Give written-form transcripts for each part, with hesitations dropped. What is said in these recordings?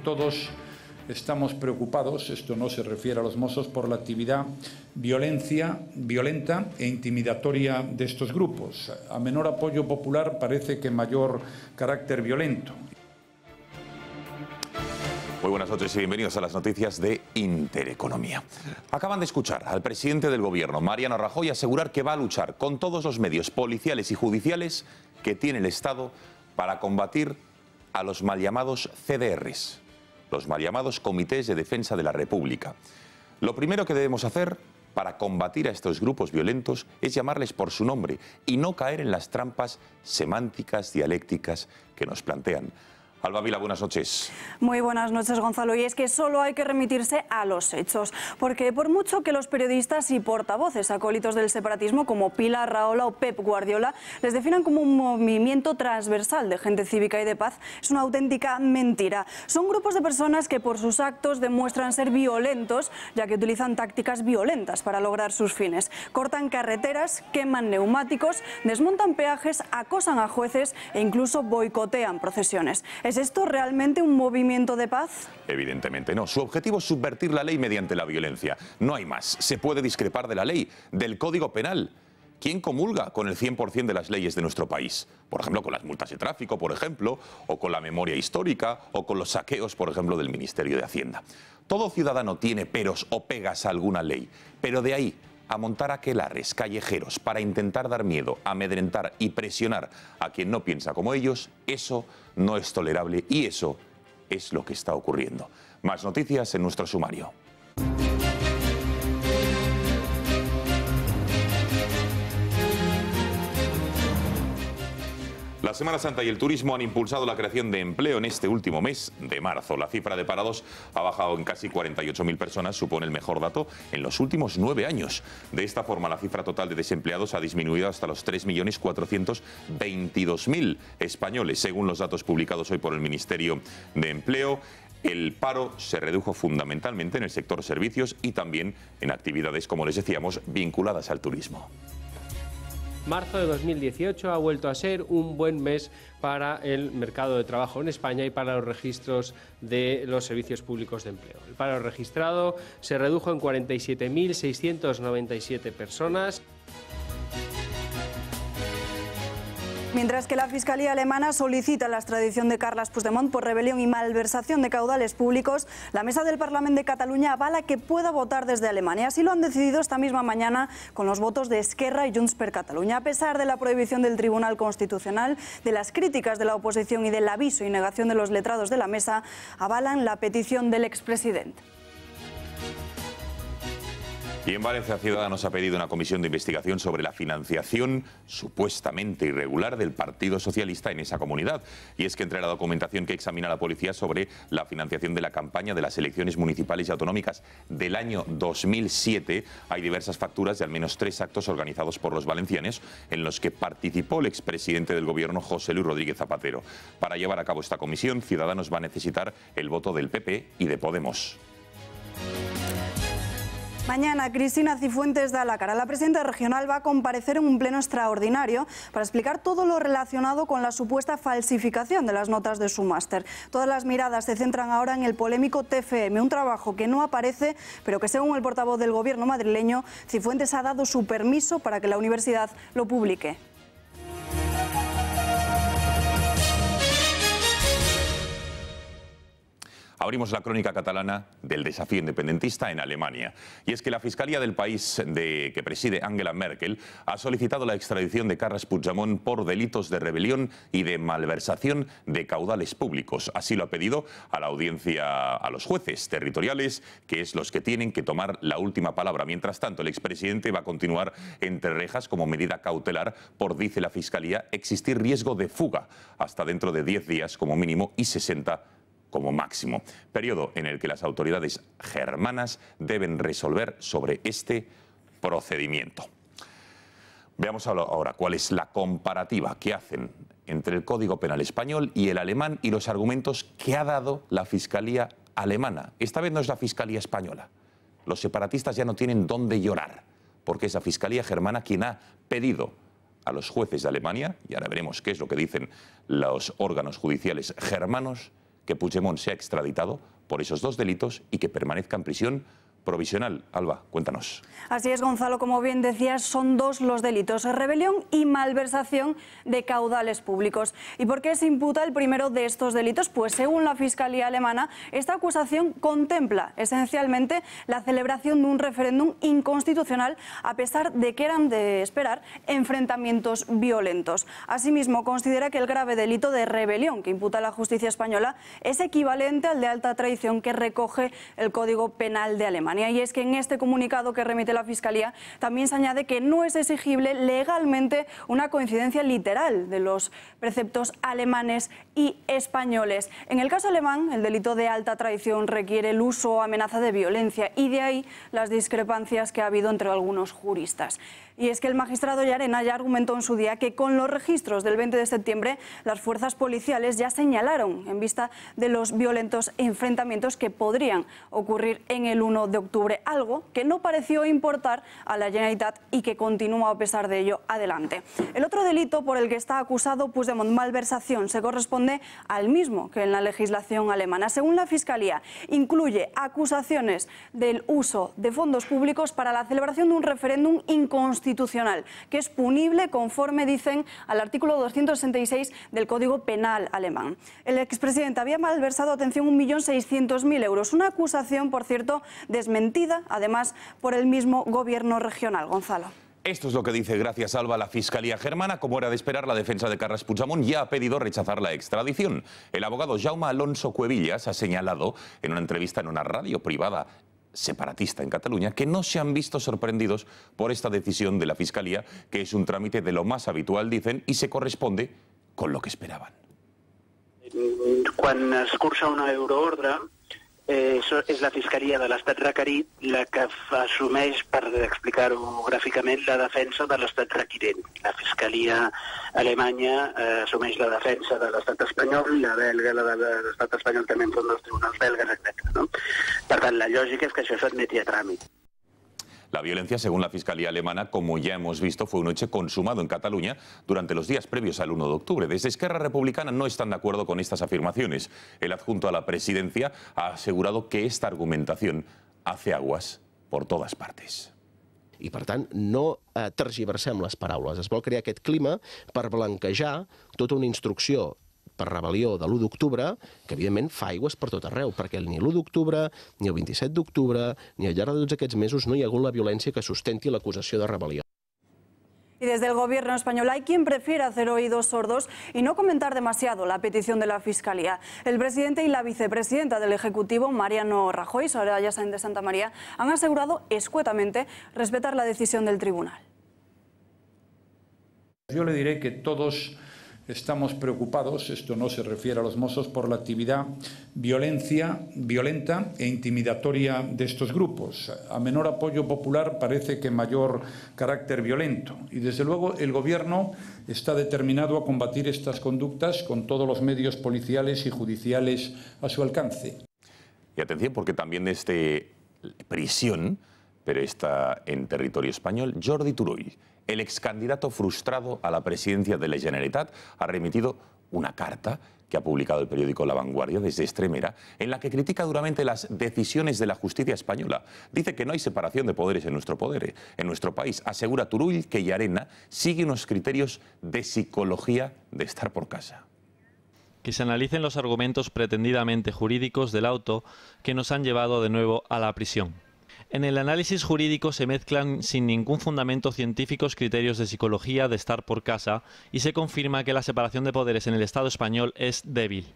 todos estamos preocupados, esto no se refiere a los Mossos, por la actividad violenta e intimidatoria de estos grupos. A menor apoyo popular parece que mayor carácter violento. Muy buenas noches y bienvenidos a las noticias de Intereconomía. Acaban de escuchar al presidente del Gobierno, Mariano Rajoy, asegurar que va a luchar con todos los medios policiales y judiciales que tiene el Estado para combatir a los mal llamados CDRs, los mal llamados Comités de Defensa de la República. Lo primero que debemos hacer para combatir a estos grupos violentos es llamarles por su nombre y no caer en las trampas semánticas, dialécticas que nos plantean. Alba Vila, buenas noches. Muy buenas noches, Gonzalo. Y es que solo hay que remitirse a los hechos, porque por mucho que los periodistas y portavoces acólitos del separatismo como Pilar Rahola o Pep Guardiola les definan como un movimiento transversal de gente cívica y de paz, es una auténtica mentira. Son grupos de personas que por sus actos demuestran ser violentos, ya que utilizan tácticas violentas para lograr sus fines. Cortan carreteras, queman neumáticos, desmontan peajes, acosan a jueces e incluso boicotean procesiones. ¿Es esto realmente un movimiento de paz? Evidentemente no. Su objetivo es subvertir la ley mediante la violencia. No hay más. Se puede discrepar de la ley, del Código Penal. ¿Quién comulga con el 100% de las leyes de nuestro país? Por ejemplo, con las multas de tráfico, por ejemplo, o con la memoria histórica, o con los saqueos, por ejemplo, del Ministerio de Hacienda. Todo ciudadano tiene peros o pegas a alguna ley, pero de ahí a montar aquelarres callejeros para intentar dar miedo, amedrentar y presionar a quien no piensa como ellos, eso no es tolerable y eso es lo que está ocurriendo. Más noticias en nuestro sumario. La Semana Santa y el turismo han impulsado la creación de empleo en este último mes de marzo. La cifra de parados ha bajado en casi 48.000 personas, supone el mejor dato en los últimos 9 años. De esta forma, la cifra total de desempleados ha disminuido hasta los 3.422.000 españoles, según los datos publicados hoy por el Ministerio de Empleo. El paro se redujo fundamentalmente en el sector servicios y también en actividades, como les decíamos, vinculadas al turismo. Marzo de 2018 ha vuelto a ser un buen mes para el mercado de trabajo en España y para los registros de los servicios públicos de empleo. El paro registrado se redujo en 47.697 personas. Mientras que la Fiscalía alemana solicita la extradición de Carles Puigdemont por rebelión y malversación de caudales públicos, la Mesa del Parlamento de Cataluña avala que pueda votar desde Alemania. Así lo han decidido esta misma mañana con los votos de Esquerra y Junts per Catalunya. A pesar de la prohibición del Tribunal Constitucional, de las críticas de la oposición y del aviso y negación de los letrados de la Mesa, avalan la petición del expresidente. Y en Valencia, Ciudadanos ha pedido una comisión de investigación sobre la financiación supuestamente irregular del Partido Socialista en esa comunidad. Y es que entre la documentación que examina la policía sobre la financiación de la campaña de las elecciones municipales y autonómicas del año 2007, hay diversas facturas de al menos 3 actos organizados por los valencianos en los que participó el expresidente del Gobierno, José Luis Rodríguez Zapatero. Para llevar a cabo esta comisión, Ciudadanos va a necesitar el voto del PP y de Podemos. Mañana Cristina Cifuentes da la cara. La presidenta regional va a comparecer en un pleno extraordinario para explicar todo lo relacionado con la supuesta falsificación de las notas de su máster. Todas las miradas se centran ahora en el polémico TFM, un trabajo que no aparece, pero que según el portavoz del gobierno madrileño, Cifuentes ha dado su permiso para que la universidad lo publique. Abrimos la crónica catalana del desafío independentista en Alemania. Y es que la Fiscalía del país que preside Angela Merkel ha solicitado la extradición de Carles Puigdemont por delitos de rebelión y de malversación de caudales públicos. Así lo ha pedido a la audiencia, a los jueces territoriales, que es los que tienen que tomar la última palabra. Mientras tanto, el expresidente va a continuar entre rejas como medida cautelar por, dice la Fiscalía, existir riesgo de fuga hasta dentro de 10 días como mínimo y 60 como máximo, periodo en el que las autoridades germanas deben resolver sobre este procedimiento. Veamos ahora cuál es la comparativa que hacen entre el Código Penal español y el alemán y los argumentos que ha dado la Fiscalía alemana. Esta vez no es la Fiscalía española. Los separatistas ya no tienen dónde llorar, porque es la Fiscalía germana quien ha pedido a los jueces de Alemania, y ahora veremos qué es lo que dicen los órganos judiciales germanos, que Puigdemont sea extraditado por esos dos delitos y que permanezca en prisión provisional. Alba, cuéntanos. Así es, Gonzalo, como bien decías, son dos los delitos: rebelión y malversación de caudales públicos. ¿Y por qué se imputa el primero de estos delitos? Pues según la Fiscalía alemana, esta acusación contempla esencialmente la celebración de un referéndum inconstitucional, a pesar de que eran de esperar enfrentamientos violentos. Asimismo, considera que el grave delito de rebelión que imputa la justicia española es equivalente al de alta traición que recoge el Código Penal de Alemania. Y es que en este comunicado que remite la Fiscalía también se añade que no es exigible legalmente una coincidencia literal de los preceptos alemanes y españoles. En el caso alemán, el delito de alta traición requiere el uso o amenaza de violencia, y de ahí las discrepancias que ha habido entre algunos juristas. Y es que el magistrado Llarena ya argumentó en su día que con los registros del 20 de septiembre las fuerzas policiales ya señalaron en vista de los violentos enfrentamientos que podrían ocurrir en el 1 de octubre, algo que no pareció importar a la Generalitat y que continúa a pesar de ello adelante. El otro delito por el que está acusado Puigdemont, malversación, se corresponde al mismo que en la legislación alemana. Según la Fiscalía, incluye acusaciones del uso de fondos públicos para la celebración de un referéndum inconstitucional, que es punible conforme, dicen, al artículo 266 del Código Penal alemán. El expresidente había malversado, atención, 1.600.000 euros, una acusación, por cierto, desmentida, además, por el mismo gobierno regional. Gonzalo. Esto es lo que dice, gracias Alba, la Fiscalía germana. Como era de esperar, la defensa de Carles Puigdemont ya ha pedido rechazar la extradición. El abogado Jaume Alonso Cuevillas ha señalado en una entrevista en una radio privada separatista en Cataluña que no se han visto sorprendidos por esta decisión de la Fiscalía, que es un trámite de lo más habitual, dicen, y se corresponde con lo que esperaban. Quan es cursa una euroordre, és la Fiscalia de l'Estat requerit la que assumeix, per explicar-ho gràficament, la defensa de l'Estat requirent. La Fiscalia alemanya assumeix la defensa de l'Estat espanyol, la belga, la de l'Estat espanyol també enfront dels tribunals belgues, etc. No? Per tant, la lògica és que això s'admeti a tràmit. La violencia, según la Fiscalía alemana, como ya hemos visto, fue un hecho consumado en Cataluña durante los días previos al 1 de octubre. Desde Esquerra Republicana no están de acuerdo con estas afirmaciones. El adjunto a la presidencia ha asegurado que esta argumentación hace aguas por todas partes. I, per tant, no tergiversem les paraules. Es vol crear aquest clima per blanquejar tota una instrucció per rebel·lió de l'1 d'octubre, que evidentment fa aigües per tot arreu, perquè ni l'1 d'octubre, ni el 27 d'octubre, ni al llarg de tots aquests mesos no hi ha hagut la violència que sustenti l'acusació de rebel·lió. Y desde el gobierno español hay quien prefiere hacer oídos sordos y no comentar demasiado la petición de la Fiscalía. El presidente y la vicepresidenta del Ejecutivo, Mariano Rajoy, Soraya Sáenz de Santamaría, han asegurado escuetamente respetar la decisión del tribunal. Yo le diré que todos estamos preocupados, esto no se refiere a los mozos, por la actividad violenta e intimidatoria de estos grupos. A menor apoyo popular parece que mayor carácter violento. Y desde luego el Gobierno está determinado a combatir estas conductas con todos los medios policiales y judiciales a su alcance. Y atención, porque también desde prisión, pero está en territorio español, Jordi Turull, el ex candidato frustrado a la presidencia de la Generalitat, ha remitido una carta que ha publicado el periódico La Vanguardia desde Extremera, en la que critica duramente las decisiones de la justicia española. Dice que no hay separación de poderes en nuestro país. Asegura Turull que Llarena sigue unos criterios de psicología de estar por casa. Que se analicen los argumentos pretendidamente jurídicos del auto que nos han llevado de nuevo a la prisión. En el análisis jurídico se mezclan sin ningún fundamento científicos criterios de psicología de estar por casa y se confirma que la separación de poderes en el Estado español es débil.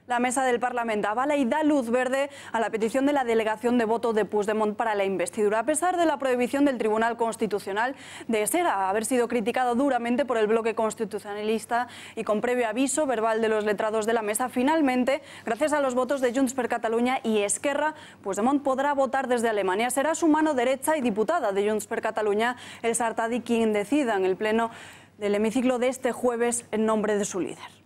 La mesa del Parlamento avala y da luz verde a la petición de la delegación de voto de Puigdemont para la investidura, a pesar de la prohibición del Tribunal Constitucional de haber sido criticado duramente por el bloque constitucionalista y con previo aviso verbal de los letrados de la mesa. Finalmente, gracias a los votos de Junts per Catalunya y Esquerra, Puigdemont podrá votar desde Alemania. Será su mano derecha y diputada de Junts per Catalunya, el Sartadi, quien decida en el pleno del hemiciclo de este jueves en nombre de su líder.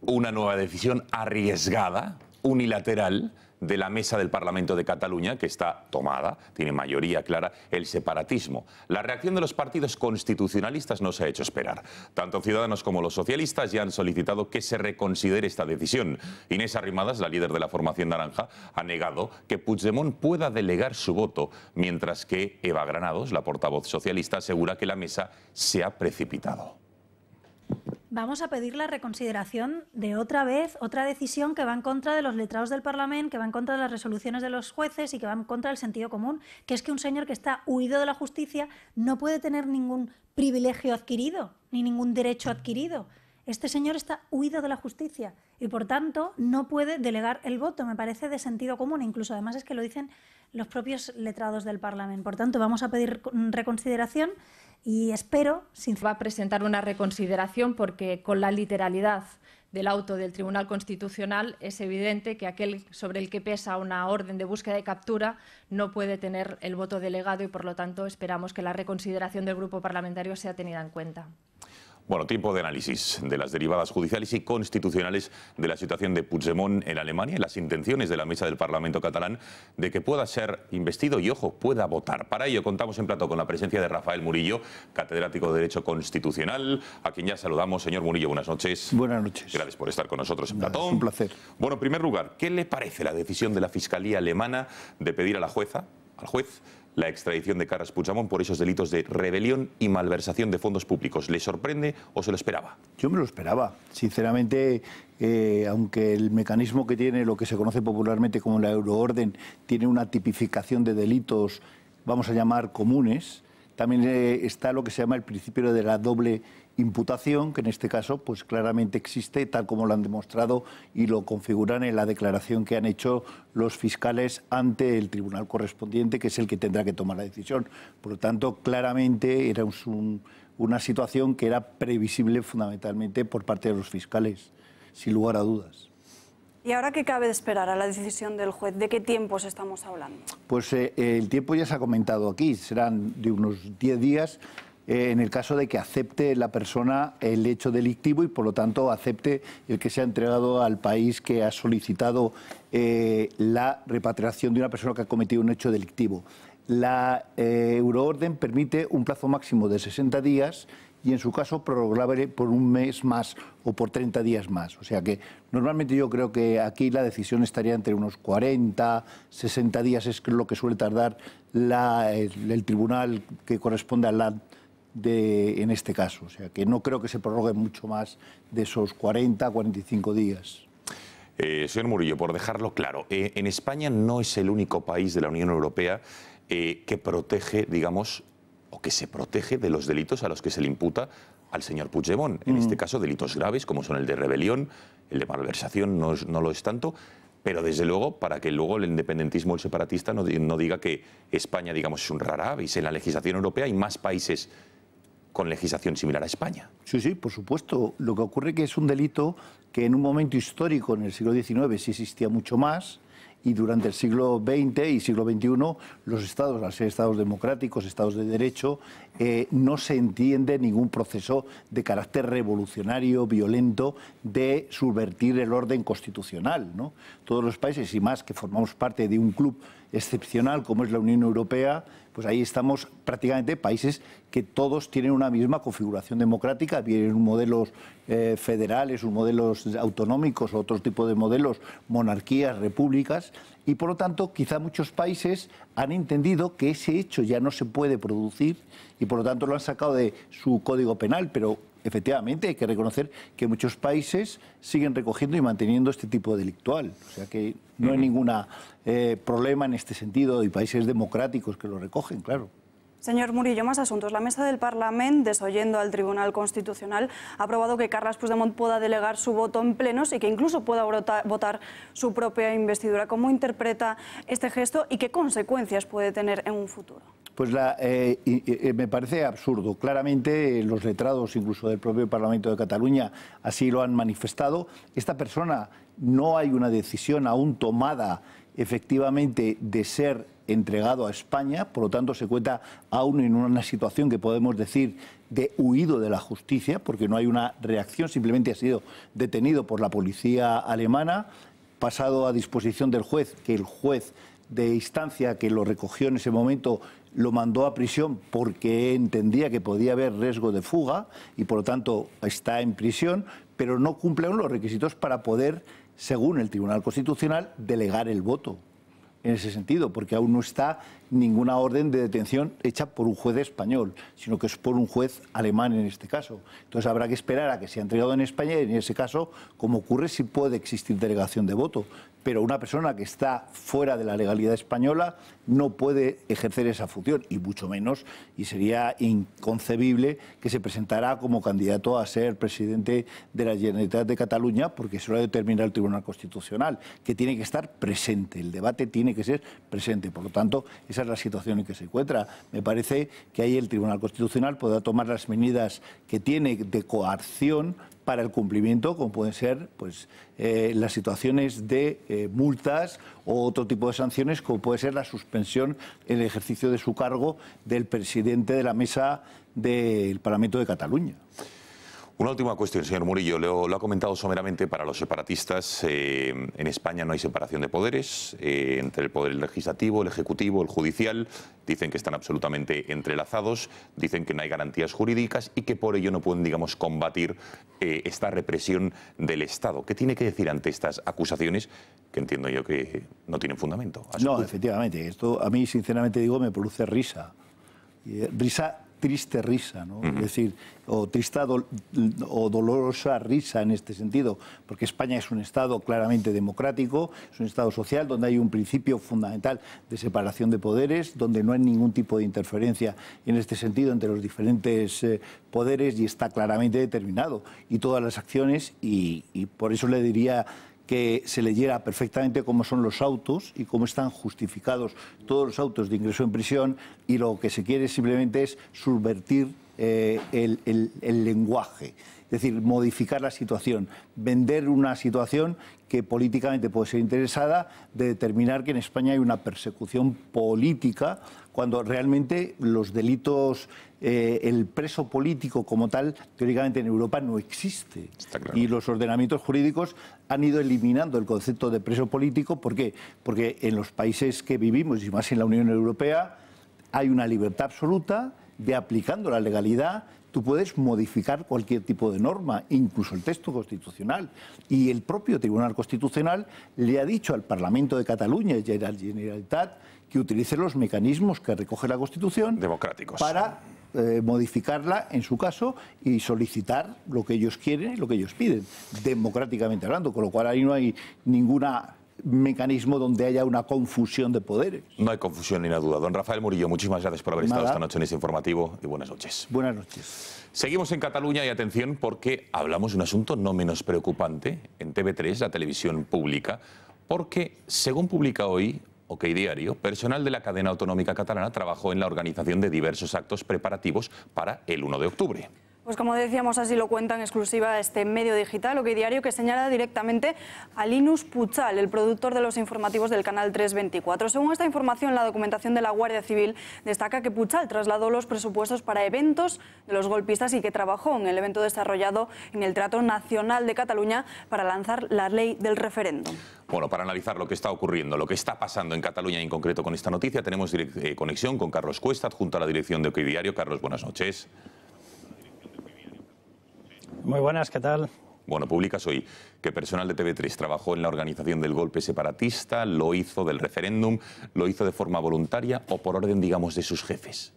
Una nueva decisión arriesgada, unilateral, de la mesa del Parlamento de Cataluña, que está tomada, tiene mayoría clara, el separatismo. La reacción de los partidos constitucionalistas no se ha hecho esperar. Tanto Ciudadanos como los socialistas ya han solicitado que se reconsidere esta decisión. Inés Arrimadas, la líder de la formación naranja, ha negado que Puigdemont pueda delegar su voto, mientras que Eva Granados, la portavoz socialista, asegura que la mesa se ha precipitado. Vamos a pedir la reconsideración de otra decisión que va en contra de los letrados del Parlamento, que va en contra de las resoluciones de los jueces y que va en contra del sentido común, que es que un señor que está huido de la justicia no puede tener ningún privilegio adquirido, ni ningún derecho adquirido. Este señor está huido de la justicia y, por tanto, no puede delegar el voto. Me parece de sentido común, incluso además es que lo dicen los propios letrados del Parlamento. Por tanto, vamos a pedir reconsideración y espero... Va a presentar una reconsideración porque con la literalidad del auto del Tribunal Constitucional es evidente que aquel sobre el que pesa una orden de búsqueda y captura no puede tener el voto delegado y, por lo tanto, esperamos que la reconsideración del grupo parlamentario sea tenida en cuenta. Bueno, tiempo de análisis de las derivadas judiciales y constitucionales de la situación de Puigdemont en Alemania y las intenciones de la mesa del Parlamento catalán de que pueda ser investido y, ojo, pueda votar. Para ello contamos en plató con la presencia de Rafael Murillo, catedrático de Derecho Constitucional, a quien ya saludamos. Señor Murillo, buenas noches. Buenas noches. Gracias por estar con nosotros en plató. Es un placer. Bueno, en primer lugar, ¿qué le parece la decisión de la Fiscalía alemana de pedir a al juez, la extradición de Carles Puigdemont por esos delitos de rebelión y malversación de fondos públicos? ¿Le sorprende o se lo esperaba? Yo me lo esperaba. Sinceramente, aunque el mecanismo que tiene lo que se conoce popularmente como la euroorden tiene una tipificación de delitos, vamos a llamar comunes, también está lo que se llama el principio de la doble imputación, que en este caso pues claramente existe, tal como lo han demostrado y lo configuran en la declaración que han hecho los fiscales ante el tribunal correspondiente, que es el que tendrá que tomar la decisión. Por lo tanto, claramente era una situación que era previsible fundamentalmente por parte de los fiscales, sin lugar a dudas. ¿Y ahora qué cabe de esperar a la decisión del juez? ¿De qué tiempos estamos hablando? Pues el tiempo ya se ha comentado aquí, serán de unos 10 días, en el caso de que acepte la persona el hecho delictivo y, por lo tanto, acepte el que se ha entregado al país que ha solicitado la repatriación de una persona que ha cometido un hecho delictivo. La euroorden permite un plazo máximo de 60 días y, en su caso, prorrogable por un mes más o por 30 días más. O sea que, normalmente yo creo que aquí la decisión estaría entre unos 40, 60 días, es lo que suele tardar el tribunal que corresponde al land en este caso. O sea que no creo que se prorrogue mucho más de esos 40, 45 días. Señor Murillo, por dejarlo claro, en España no es el único país de la Unión Europea que protege, digamos, o que se protege de los delitos a los que se le imputa al señor Puigdemont. En este caso, delitos graves como son el de rebelión, el de malversación no lo es tanto, pero desde luego, para que luego el independentismo, el separatista, no diga que España, digamos, es un rara avis. En la legislación europea hay más países con legislación similar a España. Sí, sí, por supuesto. Lo que ocurre es que es un delito que en un momento histórico, en el siglo XIX, sí existía mucho más, y durante el siglo XX y siglo XXI los estados, al ser estados democráticos, estados de derecho, no se entiende ningún proceso de carácter revolucionario, violento, de subvertir el orden constitucional, ¿no? Todos los países, y más que formamos parte de un club excepcional como es la Unión Europea, pues ahí estamos prácticamente países que todos tienen una misma configuración democrática, bien modelos federales, modelos autonómicos, otro tipo de modelos, monarquías, repúblicas, y por lo tanto quizá muchos países han entendido que ese hecho ya no se puede producir y por lo tanto lo han sacado de su código penal, pero efectivamente hay que reconocer que muchos países siguen recogiendo y manteniendo este tipo delictual. O sea que no hay ningún problema en este sentido, y países democráticos que lo recogen, claro. Señor Murillo, más asuntos. La mesa del Parlamento, desoyendo al Tribunal Constitucional, ha aprobado que Carles Puigdemont pueda delegar su voto en plenos y que incluso pueda votar su propia investidura. ¿Cómo interpreta este gesto y qué consecuencias puede tener en un futuro? Pues me parece absurdo. Claramente los letrados, incluso del propio Parlamento de Cataluña, así lo han manifestado. Esta persona, no hay una decisión aún tomada efectivamente de ser entregado a España, por lo tanto se cuenta aún en una situación que podemos decir de huido de la justicia, porque no hay una reacción, simplemente ha sido detenido por la policía alemana. pasado a disposición del juez, que el juez de instancia que lo recogió en ese momento lo mandó a prisión porque entendía que podía haber riesgo de fuga y por lo tanto está en prisión, pero no cumple los requisitos para poder, según el Tribunal Constitucional, delegar el voto. En ese sentido, porque aún no está ninguna orden de detención hecha por un juez español, sino que es por un juez alemán en este caso. Entonces habrá que esperar a que sea entregado en España y en ese caso, como ocurre, sí puede existir delegación de voto. Pero una persona que está fuera de la legalidad española no puede ejercer esa función, y mucho menos, y sería inconcebible que se presentara como candidato a ser presidente de la Generalitat de Cataluña, porque eso lo determina el Tribunal Constitucional, que tiene que estar presente, el debate tiene que ser presente. Por lo tanto, esa es la situación en que se encuentra. Me parece que ahí el Tribunal Constitucional podrá tomar las medidas que tiene de coacción para el cumplimiento, como pueden ser pues, las situaciones de multas o otro tipo de sanciones, como puede ser la suspensión en el ejercicio de su cargo del presidente de la mesa del Parlamento de Cataluña. Una última cuestión, señor Murillo. Lo ha comentado someramente. Para los separatistas, en España no hay separación de poderes entre el poder legislativo, el ejecutivo, el judicial. Dicen que están absolutamente entrelazados, dicen que no hay garantías jurídicas y que por ello no pueden, digamos, combatir esta represión del Estado. ¿Qué tiene que decir ante estas acusaciones que entiendo yo que no tienen fundamento? No, efectivamente. Esto a mí, sinceramente digo, me produce risa. Triste risa, ¿no? Es decir, o trista o dolorosa risa en este sentido, porque España es un Estado claramente democrático, es un Estado social donde hay un principio fundamental de separación de poderes, donde no hay ningún tipo de interferencia en este sentido entre los diferentes poderes y está claramente determinado. Y todas las acciones, y por eso le diría que se leyera perfectamente cómo son los autos y cómo están justificados todos los autos de ingreso en prisión, y lo que se quiere simplemente es subvertir el lenguaje, es decir, modificar la situación, vender una situación que políticamente puede ser interesada, de determinar que en España hay una persecución política, cuando realmente los delitos, el preso político como tal, teóricamente en Europa no existe. Claro. Y los ordenamientos jurídicos han ido eliminando el concepto de preso político. ¿Por qué? Porque en los países que vivimos, y más en la Unión Europea, hay una libertad absoluta de, aplicando la legalidad, tú puedes modificar cualquier tipo de norma, incluso el texto constitucional. Y el propio Tribunal Constitucional le ha dicho al Parlamento de Cataluña y a la Generalitat que utilice los mecanismos que recoge la Constitución democráticos para modificarla en su caso y solicitar lo que ellos quieren y lo que ellos piden, democráticamente hablando, con lo cual ahí no hay ningún mecanismo donde haya una confusión de poderes. No hay confusión ni una duda. Don Rafael Murillo, muchísimas gracias por haber estado esta noche en este informativo y buenas noches. Buenas noches. Seguimos en Cataluña y atención, porque hablamos de un asunto no menos preocupante en TV3, la televisión pública, porque según publica hoy OK Diario, personal de la cadena autonómica catalana trabajó en la organización de diversos actos preparativos para el 1 de octubre. Pues como decíamos, así lo cuenta en exclusiva este medio digital, OK Diario, que señala directamente a Linus Puchal, el productor de los informativos del canal 324. Según esta información, la documentación de la Guardia Civil destaca que Puchal trasladó los presupuestos para eventos de los golpistas y que trabajó en el evento desarrollado en el Teatro Nacional de Cataluña para lanzar la ley del referéndum. Bueno, para analizar lo que está ocurriendo, lo que está pasando en Cataluña y en concreto con esta noticia, tenemos conexión con Carlos Cuesta, adjunto a la dirección de OK Diario. Carlos, buenas noches. Muy buenas, ¿qué tal? Bueno, publicas hoy que personal de TV3 trabajó en la organización del golpe separatista, lo hizo del referéndum, lo hizo de forma voluntaria o por orden, digamos, de sus jefes.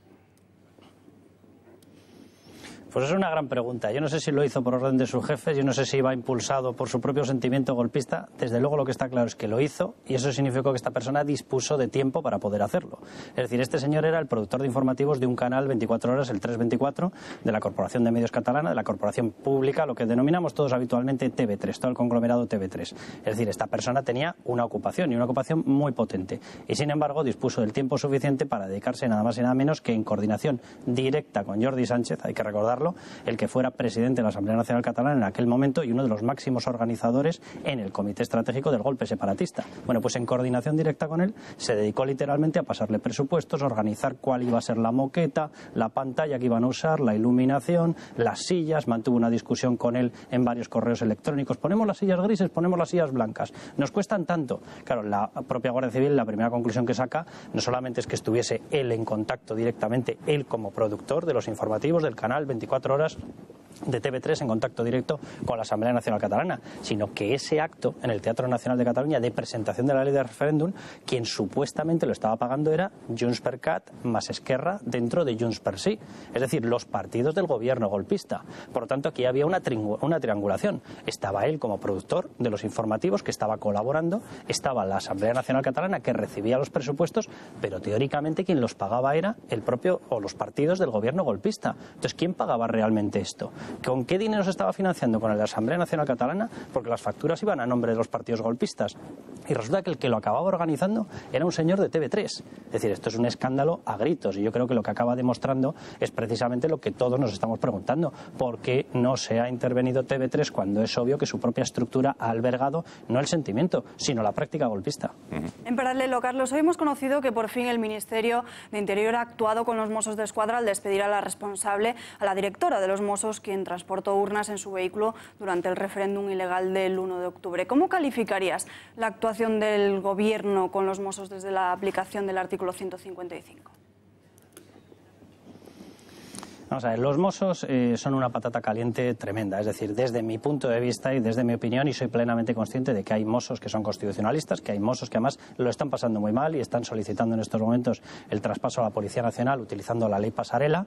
Pues es una gran pregunta. Yo no sé si lo hizo por orden de sus jefes, yo no sé si iba impulsado por su propio sentimiento golpista. Desde luego lo que está claro es que lo hizo y eso significó que esta persona dispuso de tiempo para poder hacerlo. Es decir, este señor era el productor de informativos de un canal 24 horas, el 324, de la Corporación de Medios Catalana, de la Corporación Pública, lo que denominamos todos habitualmente TV3, todo el conglomerado TV3. Es decir, esta persona tenía una ocupación y una ocupación muy potente y sin embargo dispuso del tiempo suficiente para dedicarse nada más y nada menos que en coordinación directa con Jordi Sánchez, hay que recordar explicarlo, el que fuera presidente de la Asamblea Nacional Catalana en aquel momento y uno de los máximos organizadores en el comité estratégico del golpe separatista. Bueno, pues en coordinación directa con él se dedicó literalmente a pasarle presupuestos, a organizar cuál iba a ser la moqueta, la pantalla que iban a usar, la iluminación, las sillas, mantuvo una discusión con él en varios correos electrónicos. Ponemos las sillas grises, ponemos las sillas blancas. Nos cuestan tanto. Claro, la propia Guardia Civil, la primera conclusión que saca, no solamente es que estuviese él en contacto directamente, él como productor de los informativos del canal 24 horas de TV3 en contacto directo con la Asamblea Nacional Catalana, sino que ese acto en el Teatro Nacional de Cataluña de presentación de la ley de referéndum, quien supuestamente lo estaba pagando era Junts per Cat más Esquerra dentro de Junts per Sí, es decir, los partidos del gobierno golpista. Por lo tanto, aquí había una triangulación. Estaba él como productor de los informativos, que estaba colaborando, estaba la Asamblea Nacional Catalana, que recibía los presupuestos, pero teóricamente quien los pagaba era el propio o los partidos del gobierno golpista. Entonces, ¿quién pagaba realmente esto? ¿Con qué dinero se estaba financiando? Con el de la Asamblea Nacional Catalana, porque las facturas iban a nombre de los partidos golpistas. Y resulta que el que lo acababa organizando era un señor de TV3. Es decir, esto es un escándalo a gritos, y yo creo que lo que acaba demostrando es precisamente lo que todos nos estamos preguntando. ¿Por qué no se ha intervenido TV3 cuando es obvio que su propia estructura ha albergado no el sentimiento, sino la práctica golpista? En paralelo, Carlos, hoy hemos conocido que por fin el Ministerio de Interior ha actuado con los Mossos d'Esquadra al despedir a la responsable, a la directora de los Mossos, quien transportó urnas en su vehículo durante el referéndum ilegal del 1 de octubre. ¿Cómo calificarías la actuación del Gobierno con los Mossos desde la aplicación del artículo 155? Vamos a ver, los Mossos son una patata caliente tremenda. Es decir, desde mi punto de vista y desde mi opinión, y soy plenamente consciente de que hay Mossos que son constitucionalistas, que hay Mossos que además lo están pasando muy mal y están solicitando en estos momentos el traspaso a la Policía Nacional utilizando la ley Pasarela.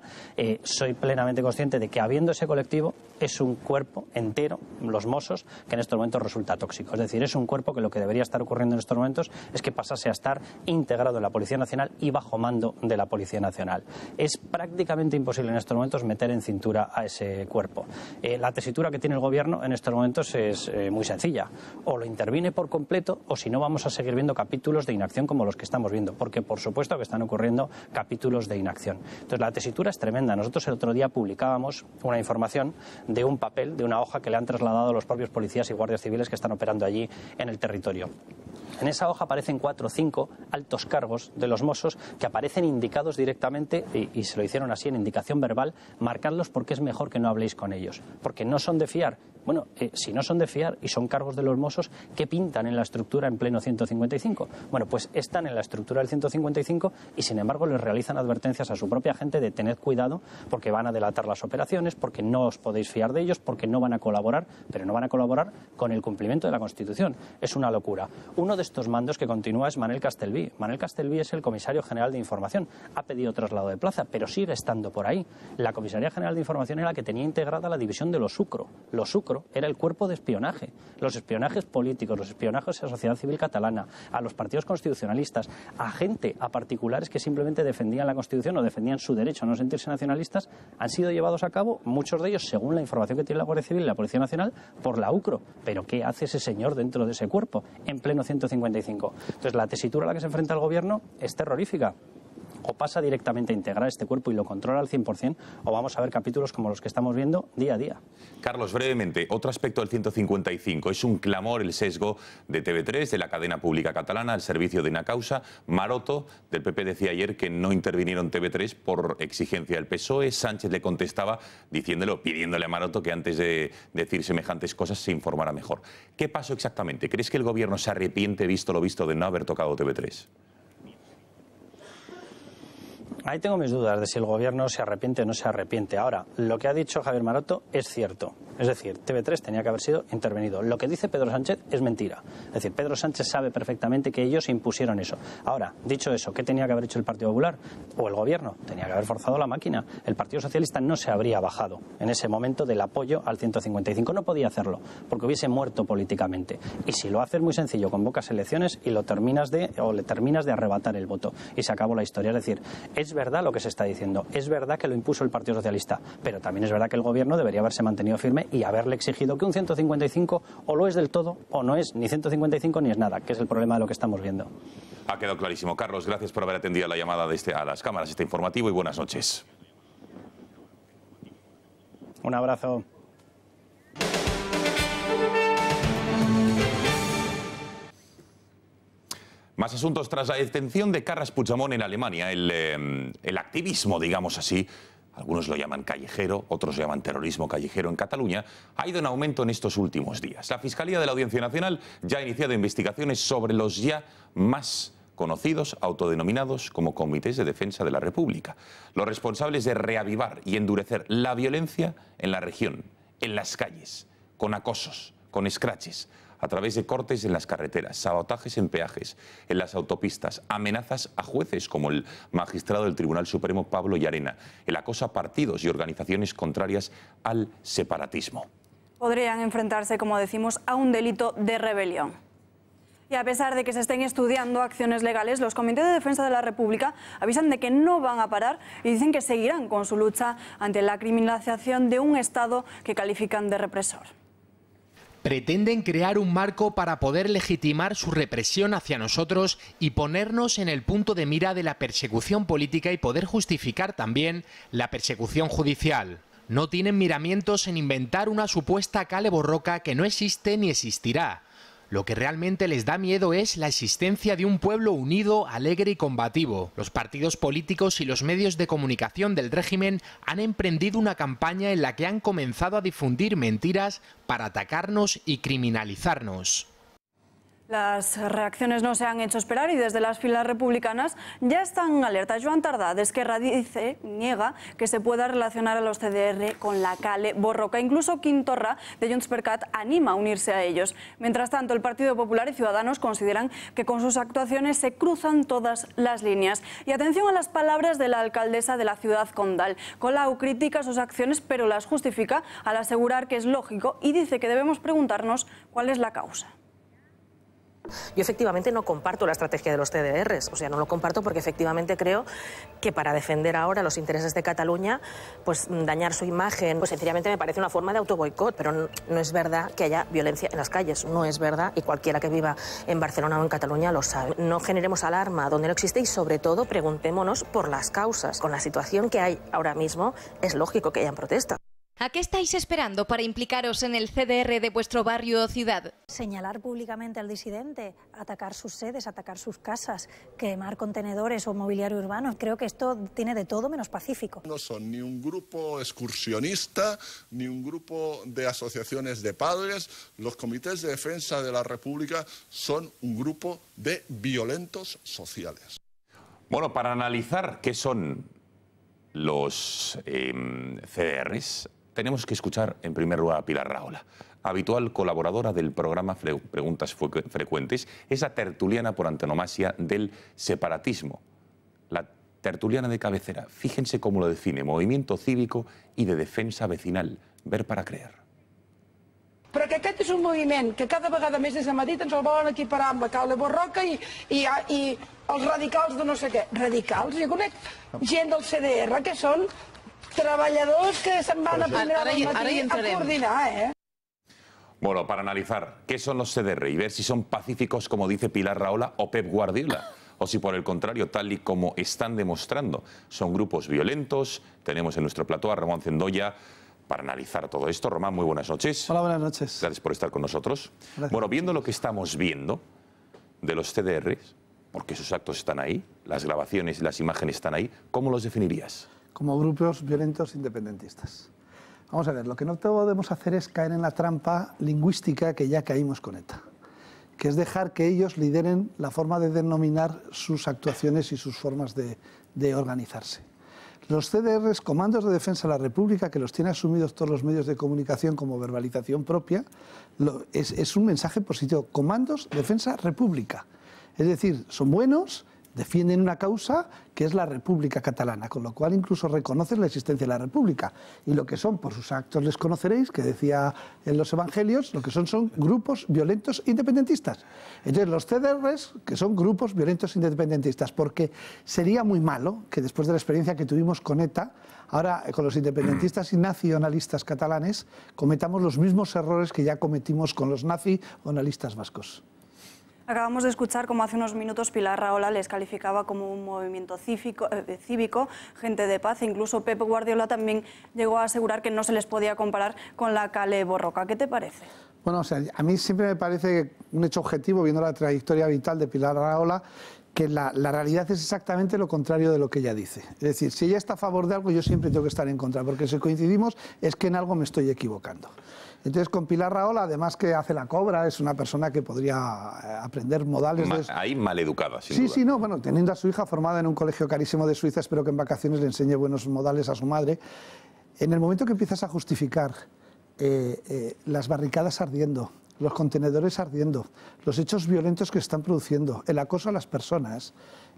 Soy plenamente consciente de que habiendo ese colectivo es un cuerpo entero, los Mossos, que en estos momentos resulta tóxico. Es decir, es un cuerpo que lo que debería estar ocurriendo en estos momentos es que pasase a estar integrado en la Policía Nacional y bajo mando de la Policía Nacional. Es prácticamente imposible en estos momentos meter en cintura a ese cuerpo. La tesitura que tiene el Gobierno en estos momentos es muy sencilla. O lo interviene por completo, o si no vamos a seguir viendo capítulos de inacción como los que estamos viendo, porque por supuesto que están ocurriendo capítulos de inacción. Entonces la tesitura es tremenda. Nosotros el otro día publicábamos una información de un papel, de una hoja que le han trasladado los propios policías y guardias civiles que están operando allí en el territorio. En esa hoja aparecen 4 o 5 altos cargos de los Mossos que aparecen indicados directamente, y se lo hicieron así en indicación verbal, marcadlos porque es mejor que no habléis con ellos, porque no son de fiar. Bueno, si no son de fiar y son cargos de los Mossos, ¿qué pintan en la estructura en pleno 155? Bueno, pues están en la estructura del 155 y sin embargo les realizan advertencias a su propia gente de tened cuidado porque van a delatar las operaciones, porque no os podéis fiar de ellos, porque no van a colaborar, pero no van a colaborar con el cumplimiento de la Constitución. Es una locura. Uno de estos mandos que continúa es Manel Castellví. Manel Castellví es el comisario general de Información. Ha pedido traslado de plaza, pero sigue estando por ahí. La comisaría general de Información era la que tenía integrada la división de los Sucro. Los Sucro era el cuerpo de espionaje, los espionajes políticos, los espionajes a la sociedad civil catalana, a los partidos constitucionalistas, a gente, a particulares que simplemente defendían la Constitución o defendían su derecho a no sentirse nacionalistas, han sido llevados a cabo, muchos de ellos, según la información que tiene la Guardia Civil y la Policía Nacional, por la UCRO. ¿Pero qué hace ese señor dentro de ese cuerpo, en pleno 155? Entonces, la tesitura a la que se enfrenta el Gobierno es terrorífica. O pasa directamente a integrar este cuerpo y lo controla al 100%, o vamos a ver capítulos como los que estamos viendo día a día. Carlos, brevemente, otro aspecto del 155. Es un clamor el sesgo de TV3, de la cadena pública catalana, al servicio de una causa. Maroto, del PP, decía ayer que no intervinieron TV3 por exigencia del PSOE. Sánchez le contestaba pidiéndole a Maroto que antes de decir semejantes cosas se informara mejor. ¿Qué pasó exactamente? ¿Crees que el Gobierno se arrepiente, visto lo visto, de no haber tocado TV3? Ahí tengo mis dudas de si el Gobierno se arrepiente o no se arrepiente. Ahora, lo que ha dicho Javier Maroto es cierto. Es decir, TV3 tenía que haber sido intervenido. Lo que dice Pedro Sánchez es mentira. Es decir, Pedro Sánchez sabe perfectamente que ellos impusieron eso. Ahora, dicho eso, ¿qué tenía que haber hecho el Partido Popular? O el Gobierno. Tenía que haber forzado la máquina. El Partido Socialista no se habría bajado en ese momento del apoyo al 155. No podía hacerlo, porque hubiese muerto políticamente. Y si lo hace es muy sencillo, convocas elecciones y le terminas de arrebatar el voto. Y se acabó la historia. Es decir, es verdad lo que se está diciendo. Es verdad que lo impuso el Partido Socialista. Pero también es verdad que el Gobierno debería haberse mantenido firme y haberle exigido que un 155 o lo es del todo o no es ni 155 ni es nada, que es el problema de lo que estamos viendo. Ha quedado clarísimo. Carlos, gracias por haber atendido la llamada a las cámaras, este informativo, y buenas noches. Un abrazo. Más asuntos. Tras la detención de Carles Puigdemont en Alemania, el activismo, digamos así, algunos lo llaman callejero, otros lo llaman terrorismo callejero en Cataluña, ha ido en aumento en estos últimos días. La Fiscalía de la Audiencia Nacional ya ha iniciado investigaciones sobre los ya más conocidos, autodenominados como comités de defensa de la República, los responsables de reavivar y endurecer la violencia en la región, en las calles, con acosos, con escraches, a través de cortes en las carreteras, sabotajes en peajes, en las autopistas, amenazas a jueces como el magistrado del Tribunal Supremo Pablo Llarena, el acoso a partidos y organizaciones contrarias al separatismo. Podrían enfrentarse, como decimos, a un delito de rebelión. Y a pesar de que se estén estudiando acciones legales, los comités de defensa de la República avisan de que no van a parar y dicen que seguirán con su lucha ante la criminalización de un Estado que califican de represor. Pretenden crear un marco para poder legitimar su represión hacia nosotros y ponernos en el punto de mira de la persecución política y poder justificar también la persecución judicial. No tienen miramientos en inventar una supuesta kale borroka que no existe ni existirá. Lo que realmente les da miedo es la existencia de un pueblo unido, alegre y combativo. Los partidos políticos y los medios de comunicación del régimen han emprendido una campaña en la que han comenzado a difundir mentiras para atacarnos y criminalizarnos. Las reacciones no se han hecho esperar y desde las filas republicanas ya están en alerta. Joan Tardá, de Esquerra, niega que se pueda relacionar a los CDR con la kale borroka. Incluso Quim Torra, de Junts per Cat, anima a unirse a ellos. Mientras tanto, el Partido Popular y Ciudadanos consideran que con sus actuaciones se cruzan todas las líneas. Y atención a las palabras de la alcaldesa de la ciudad condal. Colau critica sus acciones, pero las justifica al asegurar que es lógico y dice que debemos preguntarnos cuál es la causa. Yo efectivamente no comparto la estrategia de los CDRs, o sea, no lo comparto porque efectivamente creo que para defender ahora los intereses de Cataluña, pues dañar su imagen, pues sencillamente me parece una forma de autoboicot, pero no es verdad que haya violencia en las calles, no es verdad, y cualquiera que viva en Barcelona o en Cataluña lo sabe. No generemos alarma donde no existe y sobre todo preguntémonos por las causas. Con la situación que hay ahora mismo es lógico que hayan protestas. ¿A qué estáis esperando para implicaros en el CDR de vuestro barrio o ciudad? Señalar públicamente al disidente, atacar sus sedes, atacar sus casas, quemar contenedores o mobiliario urbano. Creo que esto tiene de todo menos pacífico. No son ni un grupo excursionista, ni un grupo de asociaciones de padres. Los comités de defensa de la República son un grupo de violentos sociales. Bueno, para analizar qué son los CDRs, tenemos que escuchar en primer lugar a Pilar Rahola, habitual colaboradora del programa Preguntas Frecuentes, esa tertuliana por antonomasia del separatismo, la tertuliana de cabecera. Fíjense cómo lo define: movimiento cívico i de defensa vecinal. Ver para creer. Però que aquest és un moviment que cada vegada més des de Madrid ens el volen equiparar amb la kale borroka i els radicals de no sé què. Radicals? Jo conec gent del CDR que són treballadors que se'n van a primera del matí a coordinar, Bueno, para analizar qué son los CDR y ver si son pacíficos, como dice Pilar Rahola, o Pep Guardiola, o si por el contrario, tal y como están demostrando, son grupos violentos. Tenemos en nuestro plató a Ramón Cendoya para analizar todo esto. Román, muy buenas noches. Hola, buenas noches. Gracias por estar con nosotros. Gracias. Bueno, viendo lo que estamos viendo de los CDRs, porque sus actos están ahí, las grabaciones y las imágenes están ahí, ¿cómo los definirías? Como grupos violentos independentistas. Vamos a ver, lo que no podemos hacer es caer en la trampa lingüística que ya caímos con ETA, que es dejar que ellos lideren la forma de denominar sus actuaciones y sus formas de organizarse. Los CDRs, Comandos de Defensa de la República, que los tienen asumidos todos los medios de comunicación como verbalización propia, es un mensaje positivo. Comandos de Defensa República. Es decir, son buenos, defienden una causa que es la República Catalana, con lo cual incluso reconocen la existencia de la República. Y lo que son, por sus actos les conoceréis, que decía en los Evangelios, lo que son grupos violentos independentistas. Entonces los CDRs, que son grupos violentos independentistas, porque sería muy malo que después de la experiencia que tuvimos con ETA, ahora con los independentistas y nacionalistas catalanes, cometamos los mismos errores que ya cometimos con los nazi o analistas vascos. Acabamos de escuchar cómo hace unos minutos Pilar Rahola les calificaba como un movimiento cívico, gente de paz. Incluso Pep Guardiola también llegó a asegurar que no se les podía comparar con la Kale Borroka. ¿Qué te parece? Bueno, o sea, a mí siempre me parece un hecho objetivo, viendo la trayectoria vital de Pilar Rahola, que la realidad es exactamente lo contrario de lo que ella dice. Es decir, si ella está a favor de algo, yo siempre tengo que estar en contra, porque si coincidimos es que en algo me estoy equivocando. Entonces, con Pilar Rahola, además que hace la cobra, es una persona que podría aprender modales... Ahí maleducada, sin duda. Sí, no, bueno, teniendo a su hija formada en un colegio carísimo de Suiza, espero que en vacaciones le enseñe buenos modales a su madre. En el momento que empiezas a justificar las barricadas ardiendo, los contenedores ardiendo, los hechos violentos que se están produciendo, el acoso a las personas,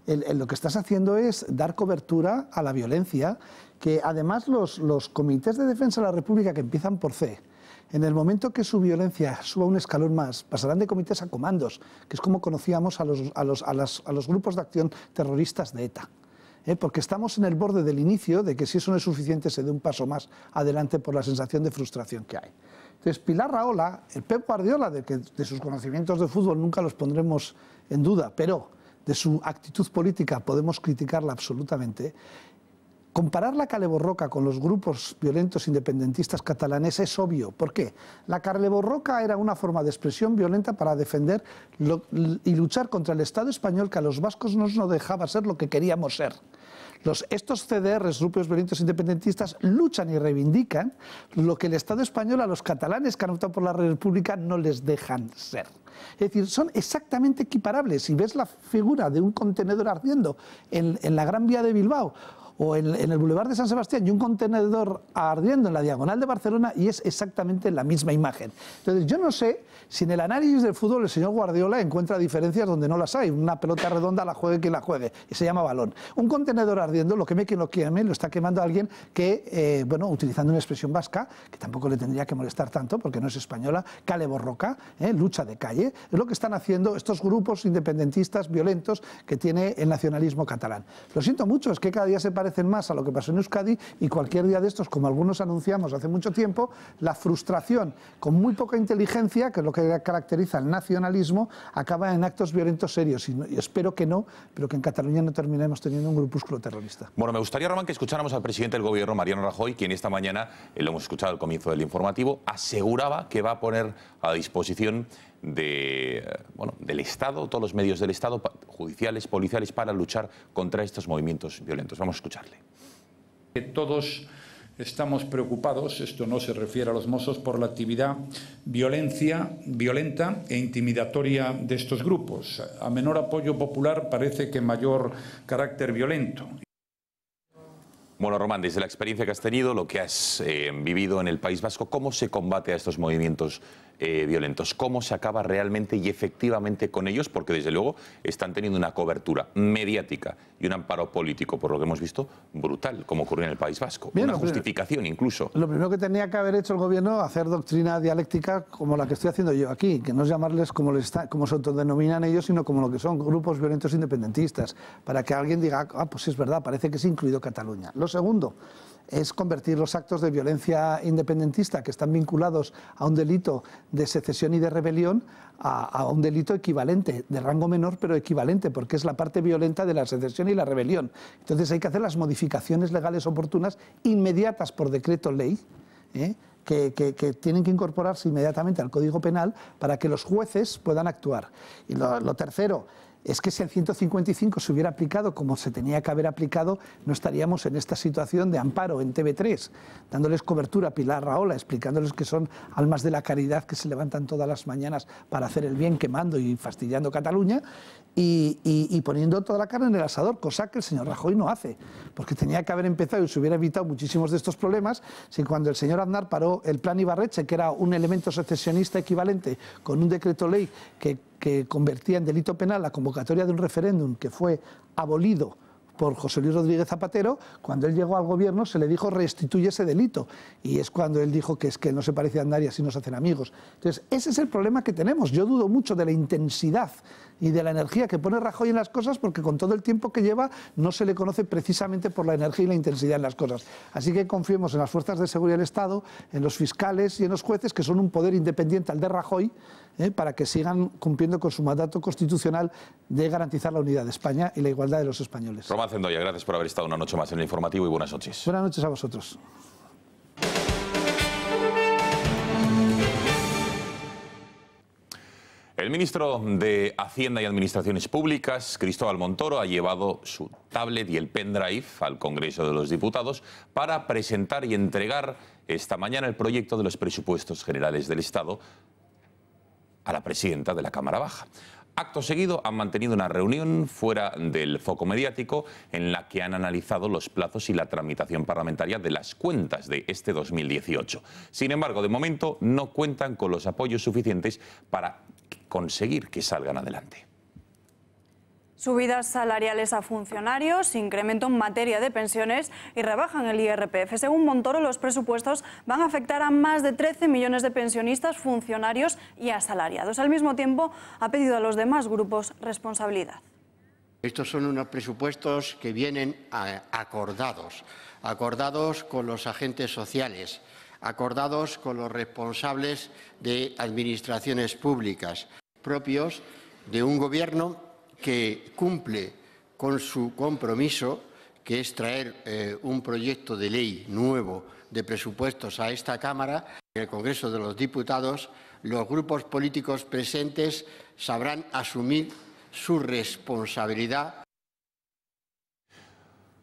lo que estás haciendo es dar cobertura a la violencia, que además los comités de defensa de la República, que empiezan por C, en el momento que su violencia suba un escalón más, pasarán de comités a comandos, que es como conocíamos a los grupos de acción terroristas de ETA. Porque estamos en el borde del inicio de que si eso no es suficiente se dé un paso más adelante por la sensación de frustración que hay. Entonces, Pilar Rahola, el Pep Guardiola, de sus conocimientos de fútbol nunca los pondremos en duda, pero de su actitud política podemos criticarla absolutamente. Comparar la Kale Borroka con los grupos violentos independentistas catalanes es obvio. ¿Por qué? La Kale Borroka era una forma de expresión violenta para defender y luchar contra el Estado español, que a los vascos no nos dejaba ser lo que queríamos ser. Estos CDRs, grupos violentos independentistas, luchan y reivindican lo que el Estado español a los catalanes que han optado por la República no les dejan ser. Es decir, son exactamente equiparables. Si ves la figura de un contenedor ardiendo en la Gran Vía de Bilbao, o en el Boulevard de San Sebastián, y un contenedor ardiendo en la Diagonal de Barcelona, y es exactamente la misma imagen. Entonces, yo no sé si en el análisis del fútbol el señor Guardiola encuentra diferencias donde no las hay. Una pelota redonda la juegue quien la juegue, y se llama balón. Un contenedor ardiendo, lo queme quien lo queme, lo está quemando a alguien que, bueno, utilizando una expresión vasca, que tampoco le tendría que molestar tanto, porque no es española, Kale Borroka, lucha de calle, es lo que están haciendo estos grupos independentistas violentos que tiene el nacionalismo catalán. Lo siento mucho, es que cada día se parecen más a lo que pasó en Euskadi, y cualquier día de estos, como algunos anunciamos hace mucho tiempo, la frustración con muy poca inteligencia, que es lo que caracteriza el nacionalismo, acaba en actos violentos serios, y espero que no, pero que en Cataluña no terminemos teniendo un grupúsculo terrorista. Bueno, me gustaría, Román, que escucháramos al presidente del Gobierno, Mariano Rajoy, quien esta mañana, lo hemos escuchado al comienzo del informativo, aseguraba que va a poner a disposición del Estado, todos los medios del Estado, judiciales, policiales, para luchar contra estos movimientos violentos. Vamos a escucharle. Todos estamos preocupados, esto no se refiere a los Mossos, por la actividad violenta e intimidatoria de estos grupos. A menor apoyo popular parece que mayor carácter violento. Bueno, Román, desde la experiencia que has tenido, lo que has vivido en el País Vasco, ¿cómo se combate a estos movimientos violentos? ¿Cómo se acaba realmente y efectivamente con ellos? Porque desde luego están teniendo una cobertura mediática y un amparo político, por lo que hemos visto, brutal, como ocurrió en el País Vasco. Bien, una justificación incluso. Lo primero que tenía que haber hecho el Gobierno, hacer doctrina dialéctica como la que estoy haciendo yo aquí, que no es llamarles como se autodenominan ellos, sino como lo que son, grupos violentos independentistas, para que alguien diga, pues es verdad, parece que es incluido Cataluña. Lo segundo es convertir los actos de violencia independentista que están vinculados a un delito de secesión y de rebelión a un delito equivalente, de rango menor, pero equivalente, porque es la parte violenta de la secesión y la rebelión. Entonces hay que hacer las modificaciones legales oportunas inmediatas por decreto ley, que tienen que incorporarse inmediatamente al Código Penal para que los jueces puedan actuar. Y lo tercero es que si el 155 se hubiera aplicado como se tenía que haber aplicado, no estaríamos en esta situación de amparo en TV3, dándoles cobertura a Pilar Rahola, explicándoles que son almas de la caridad que se levantan todas las mañanas para hacer el bien, quemando y fastidiando Cataluña, y poniendo toda la carne en el asador, cosa que el señor Rajoy no hace, porque tenía que haber empezado y se hubiera evitado muchísimos de estos problemas si cuando el señor Aznar paró el plan Ibarretxe, que era un elemento secesionista equivalente, con un decreto ley que convertía en delito penal la convocatoria de un referéndum que fue abolido por José Luis Rodríguez Zapatero. Cuando él llegó al gobierno se le dijo restituye ese delito, y es cuando él dijo que es que no se parece a andar y así no se hacen amigos. Entonces ese es el problema que tenemos. Yo dudo mucho de la intensidad y de la energía que pone Rajoy en las cosas, porque con todo el tiempo que lleva no se le conoce precisamente por la energía y la intensidad en las cosas. Así que confiemos en las fuerzas de seguridad del Estado, en los fiscales y en los jueces, que son un poder independiente al de Rajoy, para que sigan cumpliendo con su mandato constitucional de garantizar la unidad de España y la igualdad de los españoles. Román Cendoya, gracias por haber estado una noche más en el informativo y buenas noches. Buenas noches a vosotros. El ministro de Hacienda y Administraciones Públicas, Cristóbal Montoro, ha llevado su tablet y el pendrive al Congreso de los Diputados para presentar y entregar esta mañana el proyecto de los presupuestos generales del Estado a la presidenta de la Cámara Baja. Acto seguido han mantenido una reunión fuera del foco mediático en la que han analizado los plazos y la tramitación parlamentaria de las cuentas de este 2018. Sin embargo, de momento no cuentan con los apoyos suficientes para conseguir que salgan adelante. Subidas salariales a funcionarios, incremento en materia de pensiones y rebajan el IRPF. Según Montoro, los presupuestos van a afectar a más de 13 millones de pensionistas, funcionarios y asalariados. Al mismo tiempo, ha pedido a los demás grupos responsabilidad. Estos son unos presupuestos que vienen acordados con los agentes sociales, acordados con los responsables de administraciones públicas, propios de un gobierno que cumple con su compromiso, que es traer un proyecto de ley nuevo de presupuestos a esta Cámara. En el Congreso de los Diputados, los grupos políticos presentes sabrán asumir su responsabilidad.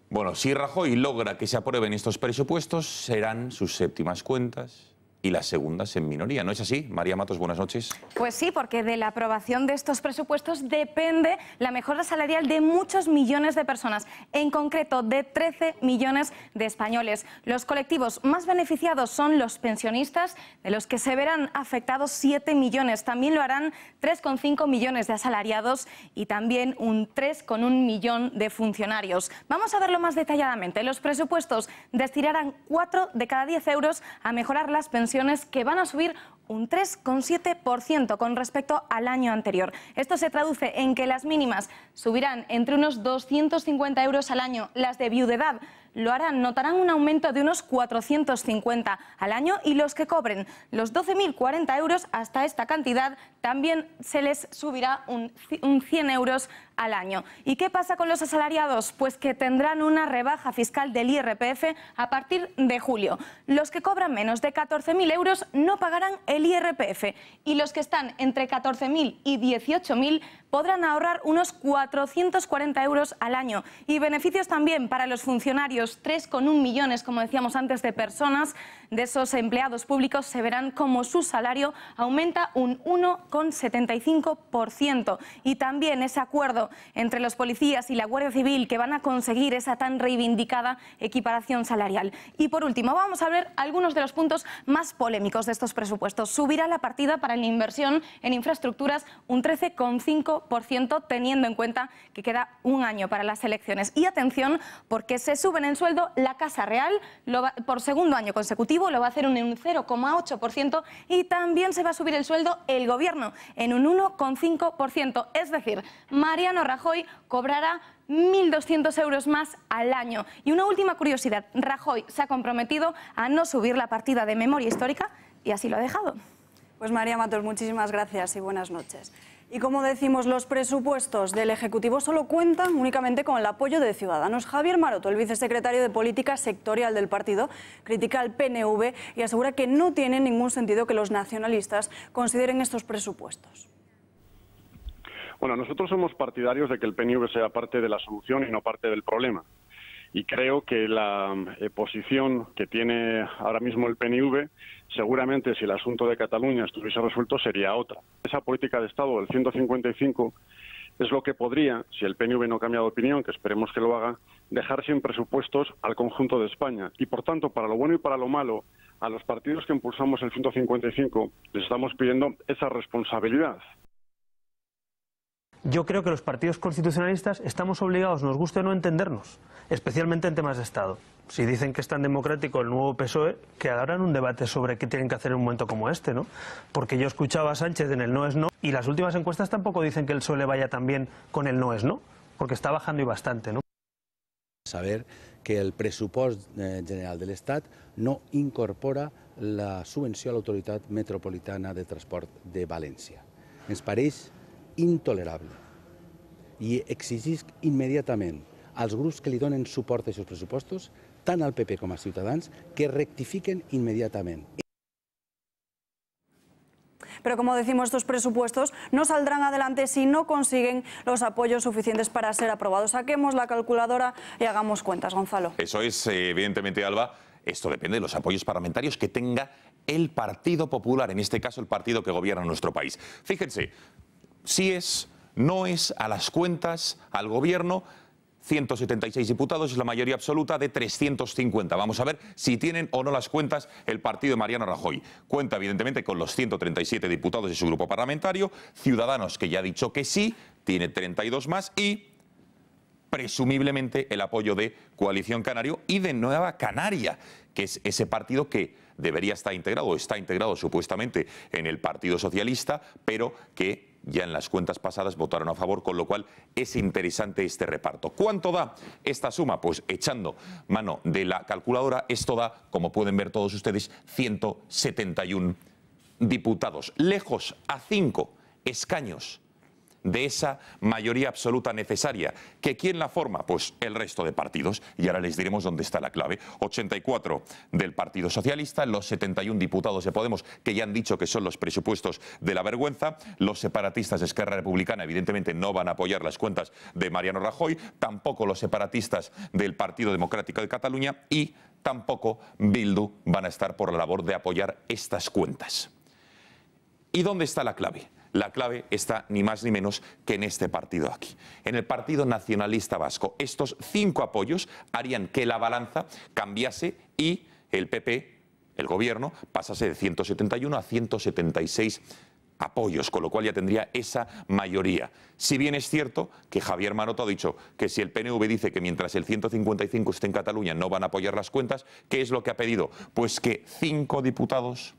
Bueno, si Rajoy logra que se aprueben estos presupuestos, serán sus séptimas cuentas y las segundas en minoría. ¿No es así? María Matos, buenas noches. Pues sí, porque de la aprobación de estos presupuestos depende la mejora salarial de muchos millones de personas, en concreto de 13 millones de españoles. Los colectivos más beneficiados son los pensionistas, de los que se verán afectados 7 millones. También lo harán 3,5 millones de asalariados y también un 3,1 millón de funcionarios. Vamos a verlo más detalladamente. Los presupuestos destinarán 4 de cada 10 euros a mejorar las pensiones, que van a subir un 3,7% con respecto al año anterior. Esto se traduce en que las mínimas subirán entre unos 250 euros al año. Las de viudedad notarán un aumento de unos 450 al año, y los que cobren los 12.040 euros hasta esta cantidad también se les subirá un 100 euros al año. ¿Y qué pasa con los asalariados? Pues que tendrán una rebaja fiscal del IRPF a partir de julio. Los que cobran menos de 14.000 euros no pagarán el IRPF, y los que están entre 14.000 y 18.000 podrán ahorrar unos 440 euros al año. Y beneficios también para los funcionarios, 3,1 millones, como decíamos antes, de personas, de esos empleados públicos, se verán como su salario aumenta un 1,75%. Y también ese acuerdo entre los policías y la Guardia Civil, que van a conseguir esa tan reivindicada equiparación salarial. Y por último, vamos a ver algunos de los puntos más polémicos de estos presupuestos. Subirá la partida para la inversión en infraestructuras un 13,5%, teniendo en cuenta que queda un año para las elecciones. Y atención, porque se suben en sueldo. La Casa Real por segundo año consecutivo lo va a hacer en un 0,8%, y también se va a subir el sueldo el Gobierno en un 1,5%. Es decir, Mariano Rajoy cobrará 1.200 euros más al año. Y una última curiosidad, Rajoy se ha comprometido a no subir la partida de memoria histórica, y así lo ha dejado. Pues María Matos, muchísimas gracias y buenas noches. Y como decimos, los presupuestos del Ejecutivo solo cuentan únicamente con el apoyo de Ciudadanos. Javier Maroto, el vicesecretario de Política Sectorial del partido, critica al PNV y asegura que no tiene ningún sentido que los nacionalistas consideren estos presupuestos. Bueno, nosotros somos partidarios de que el PNV sea parte de la solución y no parte del problema. Y creo que la posición que tiene ahora mismo el PNV, seguramente si el asunto de Cataluña estuviese resuelto, sería otra. Esa política de Estado del 155 es lo que podría, si el PNV no cambia de opinión, que esperemos que lo haga, dejar sin presupuestos al conjunto de España. Y por tanto, para lo bueno y para lo malo, a los partidos que impulsamos el 155 les estamos pidiendo esa responsabilidad. Yo creo que los partidos constitucionalistas estamos obligados, nos guste o no, entendernos, especialmente en temas de Estado. Si dicen que es tan democrático el nuevo PSOE, que abran un debate sobre qué tienen que hacer en un momento como este, ¿no? Porque yo escuchaba a Sánchez en el no es no, y las últimas encuestas tampoco dicen que el PSOE le vaya tan bien con el no es no, porque está bajando y bastante, ¿no? Saber que el pressupost general de l'Estat no incorpora la subvenció a l'Autoritat Metropolitana de Transport de València. Ens pareix intolerable i exigís immediatament als grups que li donen suport a aquests pressupostos, tant al PP com a Ciutadans, que rectifiquen inmediatament. Pero como decimos, estos presupuestos no saldrán adelante si no consiguen los apoyos suficientes para ser aprobados. Saquemos la calculadora y hagamos cuentas, Gonzalo. Eso es, evidentemente, Alba, esto depende de los apoyos parlamentarios que tenga el Partido Popular, en este caso el partido que gobierna nuestro país. Fíjense, si no es a las cuentas, al gobierno, 176 diputados es la mayoría absoluta de 350. Vamos a ver si tienen o no las cuentas el partido de Mariano Rajoy. Cuenta, evidentemente, con los 137 diputados de su grupo parlamentario, Ciudadanos, que ya ha dicho que sí, tiene 32 más, y presumiblemente el apoyo de Coalición Canario y de Nueva Canaria, que es ese partido que debería estar integrado, o está integrado supuestamente en el Partido Socialista, pero que ya en las cuentas pasadas votaron a favor, con lo cual es interesante este reparto. ¿Cuánto da esta suma? Pues echando mano de la calculadora, esto da, como pueden ver todos ustedes, 171 diputados, lejos a 5 escaños de esa mayoría absoluta necesaria. ¿Que quién la forma? Pues el resto de partidos. Y ahora les diremos dónde está la clave. 84 del Partido Socialista, los 71 diputados de Podemos, que ya han dicho que son los presupuestos de la vergüenza. Los separatistas de Esquerra Republicana, evidentemente, no van a apoyar las cuentas de Mariano Rajoy. Tampoco los separatistas del Partido Democrático de Cataluña. Y tampoco Bildu van a estar por la labor de apoyar estas cuentas. ¿Y dónde está la clave? La clave está ni más ni menos que en este partido aquí, en el Partido Nacionalista Vasco. Estos 5 apoyos harían que la balanza cambiase y el PP, el gobierno, pasase de 171 a 176 apoyos, con lo cual ya tendría esa mayoría. Si bien es cierto que Javier Maroto ha dicho que si el PNV dice que mientras el 155 esté en Cataluña no van a apoyar las cuentas, ¿qué es lo que ha pedido? Pues que 5 diputados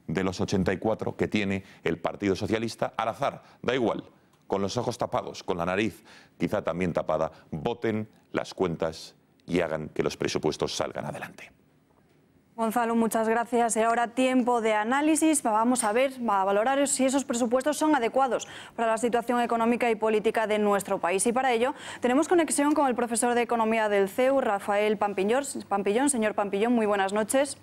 de los 84 que tiene el Partido Socialista, al azar, da igual, con los ojos tapados, con la nariz quizá también tapada, voten las cuentas y hagan que los presupuestos salgan adelante. Gonzalo, muchas gracias. Y ahora tiempo de análisis. Vamos a ver, a valorar si esos presupuestos son adecuados para la situación económica y política de nuestro país. Y para ello tenemos conexión con el profesor de Economía del CEU, Rafael Pampillón. Señor Pampillón, muy buenas noches.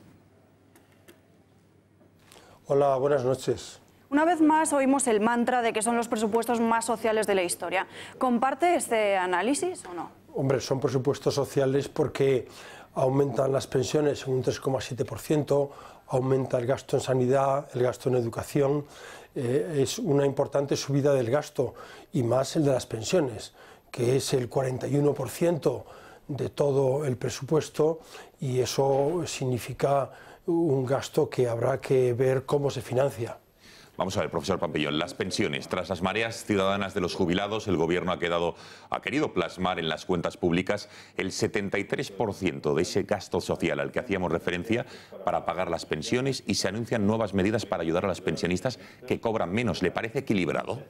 Hola, buenas noches. Una vez más oímos el mantra de que son los presupuestos más sociales de la historia. ¿Comparte este análisis o no? Hombre, son presupuestos sociales porque aumentan las pensiones en un 3,7%, aumenta el gasto en sanidad, el gasto en educación, es una importante subida del gasto y más el de las pensiones, que es el 41% de todo el presupuesto, y eso significa un gasto que habrá que ver cómo se financia. Vamos a ver, profesor Pampillón, las pensiones. Tras las mareas ciudadanas de los jubilados, el Gobierno ha querido plasmar en las cuentas públicas el 73% de ese gasto social al que hacíamos referencia para pagar las pensiones, y se anuncian nuevas medidas para ayudar a las pensionistas que cobran menos. ¿Le parece equilibrado?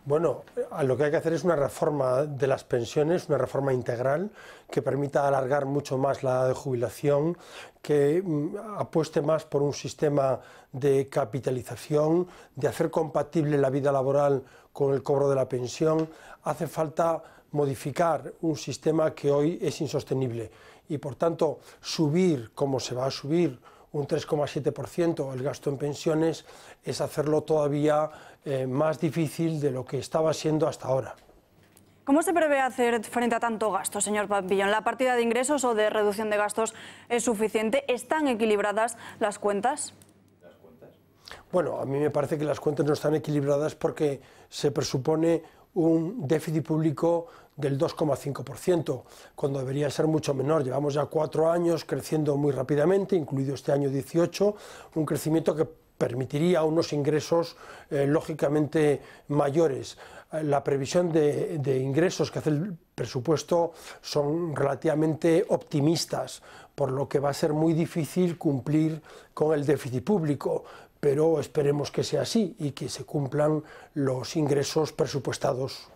Bueno, lo que hay que hacer es una reforma de las pensiones, una reforma integral que permita alargar mucho más la edad de jubilación, que apueste más por un sistema de capitalización, de hacer compatible la vida laboral con el cobro de la pensión. Hace falta modificar un sistema que hoy es insostenible y, por tanto, subir, como se va a subir, un 3,7% el gasto en pensiones, es hacerlo todavía más difícil de lo que estaba siendo hasta ahora. ¿Cómo se prevé hacer frente a tanto gasto, señor Pampillón? ¿La partida de ingresos o de reducción de gastos es suficiente? ¿Están equilibradas las cuentas? Bueno, a mí me parece que las cuentas no están equilibradas porque se presupone un déficit público del 2,5%, cuando debería ser mucho menor. Llevamos ya 4 años creciendo muy rápidamente, incluido este año 18, un crecimiento que permitiría unos ingresos lógicamente mayores. La previsión de ingresos que hace el presupuesto son relativamente optimistas, por lo que va a ser muy difícil cumplir con el déficit público, pero esperemos que sea así y que se cumplan los ingresos presupuestados.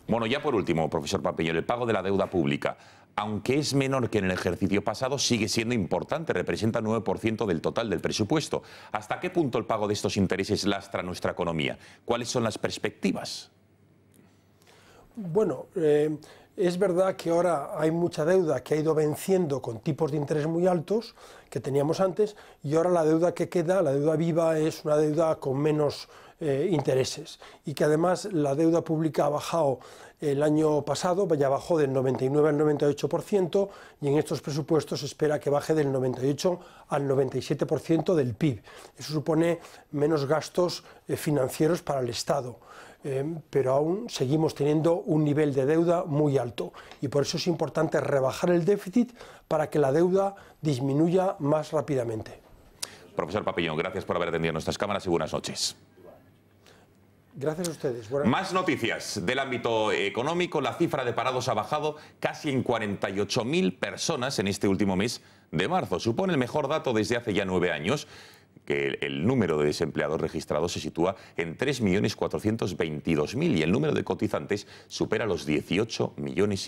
Bueno, ya por último, profesor Papillon, el pago de la deuda pública, aunque es menor que en el ejercicio pasado, sigue siendo importante, representa el 9% del total del presupuesto. ¿Hasta qué punto el pago de estos intereses lastra nuestra economía? ¿Cuáles son las perspectivas? Bueno, es verdad que ahora hay mucha deuda que ha ido venciendo con tipos de interés muy altos que teníamos antes, y ahora la deuda que queda, la deuda viva, es una deuda con menos intereses, y que además la deuda pública ha bajado el año pasado, ya bajó del 99 al 98%, y en estos presupuestos se espera que baje del 98 al 97% del PIB. Eso supone menos gastos financieros para el Estado. Pero aún seguimos teniendo un nivel de deuda muy alto, y por eso es importante rebajar el déficit para que la deuda disminuya más rápidamente. Profesor Papillon, gracias por haber atendido nuestras cámaras y buenas noches. Gracias a ustedes. Más noticias del ámbito económico. La cifra de parados ha bajado casi en 48.000 personas en este último mes de marzo. Supone el mejor dato desde hace ya 9 años. Que el número de desempleados registrados se sitúa en 3.422.000 y el número de cotizantes supera los 18,5 millones.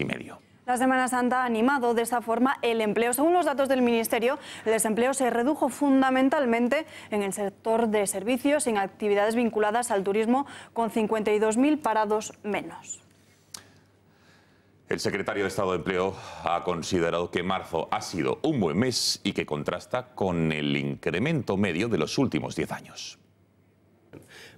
La Semana Santa ha animado de esta forma el empleo. Según los datos del Ministerio, el desempleo se redujo fundamentalmente en el sector de servicios y en actividades vinculadas al turismo, con 52.000 parados menos. El secretario de Estado de Empleo ha considerado que marzo ha sido un buen mes y que contrasta con el incremento medio de los últimos 10 años.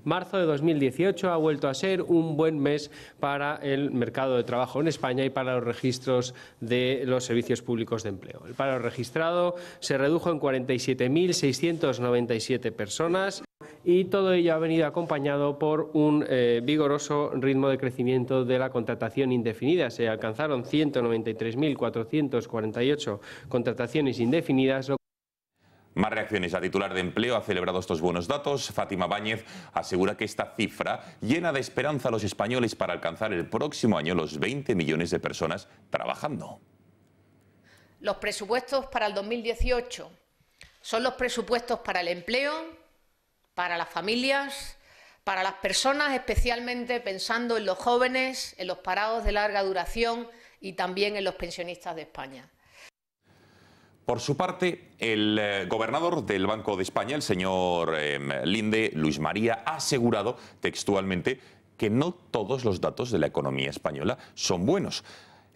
Marzo de 2018 ha vuelto a ser un buen mes para el mercado de trabajo en España y para los registros de los servicios públicos de empleo. El paro registrado se redujo en 47.697 personas. Y todo ello ha venido acompañado por un vigoroso ritmo de crecimiento de la contratación indefinida. Se alcanzaron 193.448 contrataciones indefinidas. Más reacciones. La titular de Empleo ha celebrado estos buenos datos. Fátima Báñez asegura que esta cifra llena de esperanza a los españoles para alcanzar el próximo año los 20 millones de personas trabajando. Los presupuestos para el 2018 son los presupuestos para el empleo, para las familias, para las personas, especialmente pensando en los jóvenes, en los parados de larga duración y también en los pensionistas de España. Por su parte, el gobernador del Banco de España, el señor Linde, Luis María, ha asegurado textualmente que no todos los datos de la economía española son buenos.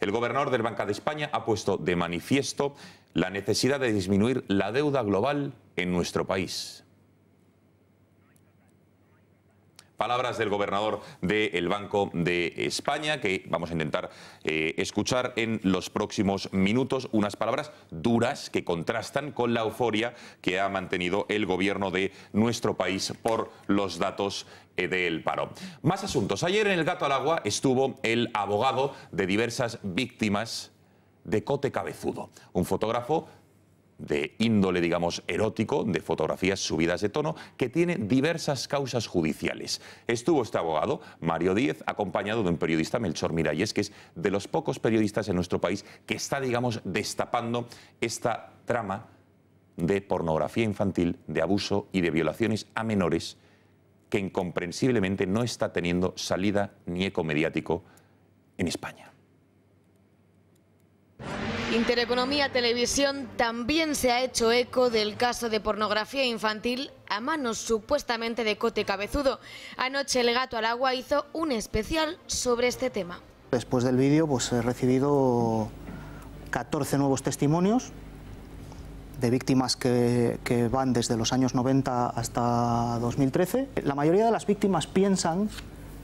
El gobernador del Banco de España ha puesto de manifiesto la necesidad de disminuir la deuda global en nuestro país. Palabras del gobernador del Banco de España, que vamos a intentar escuchar en los próximos minutos. Unas palabras duras que contrastan con la euforia que ha mantenido el gobierno de nuestro país por los datos del paro. Más asuntos. Ayer en El Gato al Agua estuvo el abogado de diversas víctimas de Cote Cabezudo, un fotógrafo de índole, digamos, erótico, de fotografías subidas de tono, que tiene diversas causas judiciales. Estuvo este abogado, Mario Díez, acompañado de un periodista, Melchor Miralles, que es de los pocos periodistas en nuestro país que está, digamos, destapando esta trama de pornografía infantil, de abuso y de violaciones a menores que incomprensiblemente no está teniendo salida ni eco mediático en España. Intereconomía Televisión también se ha hecho eco del caso de pornografía infantil a manos supuestamente de Cote Cabezudo. Anoche El Gato al Agua hizo un especial sobre este tema. Después del vídeo he recibido 14 nuevos testimonios de víctimas que van desde los años 90 hasta 2013. La mayoría de las víctimas piensan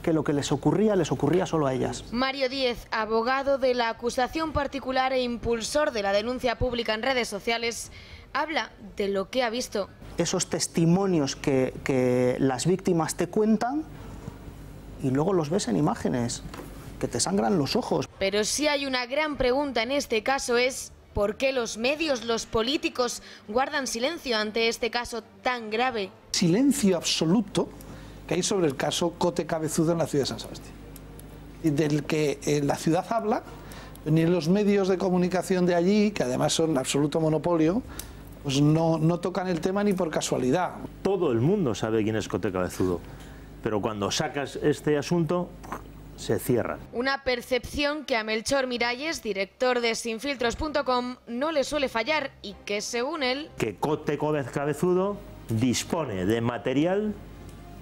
que lo que les ocurría solo a ellas. Mario Díez, abogado de la acusación particular e impulsor de la denuncia pública en redes sociales, habla de lo que ha visto. Esos testimonios que las víctimas te cuentan y luego los ves en imágenes, que te sangran los ojos. Pero si hay una gran pregunta en este caso es ¿Por qué los medios, los políticos guardan silencio ante este caso tan grave? Silencio absoluto que hay sobre el caso Cote Cabezudo en la ciudad de San Sebastián, del que la ciudad habla, ni los medios de comunicación de allí, que además son absoluto monopolio, pues no tocan el tema ni por casualidad. Todo el mundo sabe quién es Cote Cabezudo, pero cuando sacas este asunto se cierra. Una percepción que a Melchor Miralles, director de Sinfiltros.com, no le suele fallar y que, según él, que Cote Cabezudo dispone de material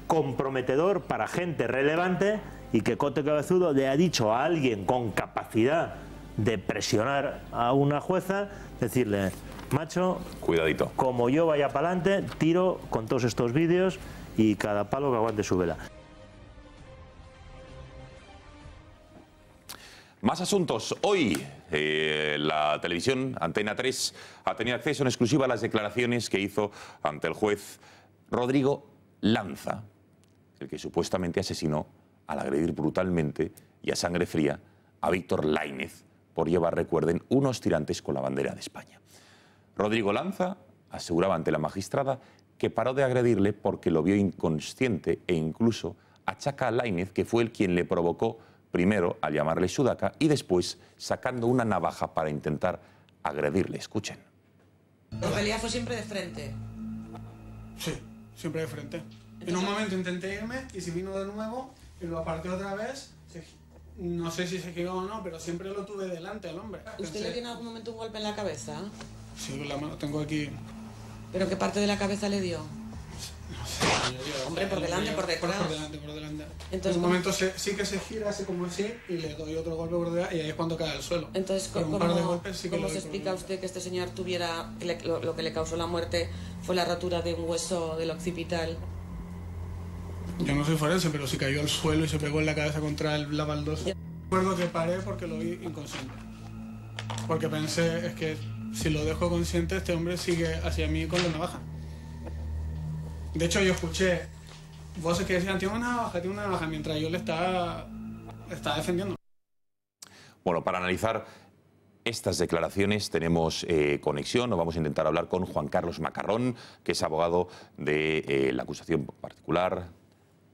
comprometedor para gente relevante y que Cote Cabezudo le ha dicho a alguien con capacidad de presionar a una jueza, decirle: macho, cuidadito, como yo vaya para adelante, tiro con todos estos vídeos y cada palo que aguante su vela. Más asuntos. Hoy la televisión Antena 3 ha tenido acceso en exclusiva a las declaraciones que hizo ante el juez Rodrigo Lanza, el que supuestamente asesinó al agredir brutalmente y a sangre fría a Víctor Laínez por llevar, recuerden, unos tirantes con la bandera de España. Rodrigo Lanza aseguraba ante la magistrada que paró de agredirle porque lo vio inconsciente e incluso achaca a Laínez que fue él quien le provocó primero al llamarle sudaca y después sacando una navaja para intentar agredirle. Escuchen. ¿La pelea fue siempre de frente? Sí, siempre de frente. En un momento intenté irme y si vino de nuevo y lo aparté otra vez, no sé si se giró o no, pero siempre lo tuve delante al hombre. ¿Usted le dio en algún momento un golpe en la cabeza? Sí, la mano tengo aquí. ¿Pero qué parte de la cabeza le dio? No sé. Hombre, por delante, por detrás. Por delante, por delante. Entonces, en un momento sí que se gira, así como así, y le doy otro golpe por detrás y ahí es cuando cae al suelo. Entonces, un par de golpes sí que ¿cómo se explica usted que este señor tuviera, lo que le causó la muerte fue la rotura de un hueso del occipital? Yo no soy forense, pero sí cayó al suelo y se pegó en la cabeza contra la baldosa. Recuerdo que paré porque lo vi inconsciente. Porque pensé, es que si lo dejo consciente, este hombre sigue hacia mí con la navaja. De hecho, yo escuché voces que decían, tiene una navaja, mientras yo le estaba defendiendo. Bueno, para analizar estas declaraciones tenemos conexión, nos vamos a intentar hablar con Juan Carlos Macarrón, que es abogado de la acusación particular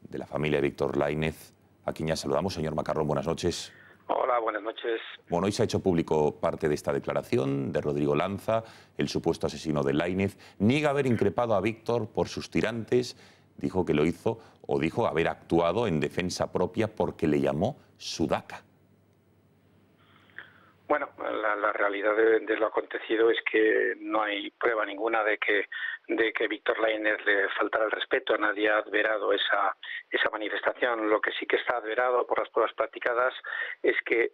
de la familia de Víctor Laínez, a quien ya saludamos. Señor Macarrón, buenas noches. Hola, buenas noches. Bueno, hoy se ha hecho público parte de esta declaración de Rodrigo Lanza, el supuesto asesino de Laínez. Niega haber increpado a Víctor por sus tirantes, dijo que lo hizo, o dijo haber actuado en defensa propia porque le llamó sudaca. Bueno, la realidad de lo acontecido es que no hay prueba ninguna de que Víctor Laínez le faltara el respeto. Nadie ha adverado esa manifestación. Lo que sí que está adverado por las pruebas practicadas es que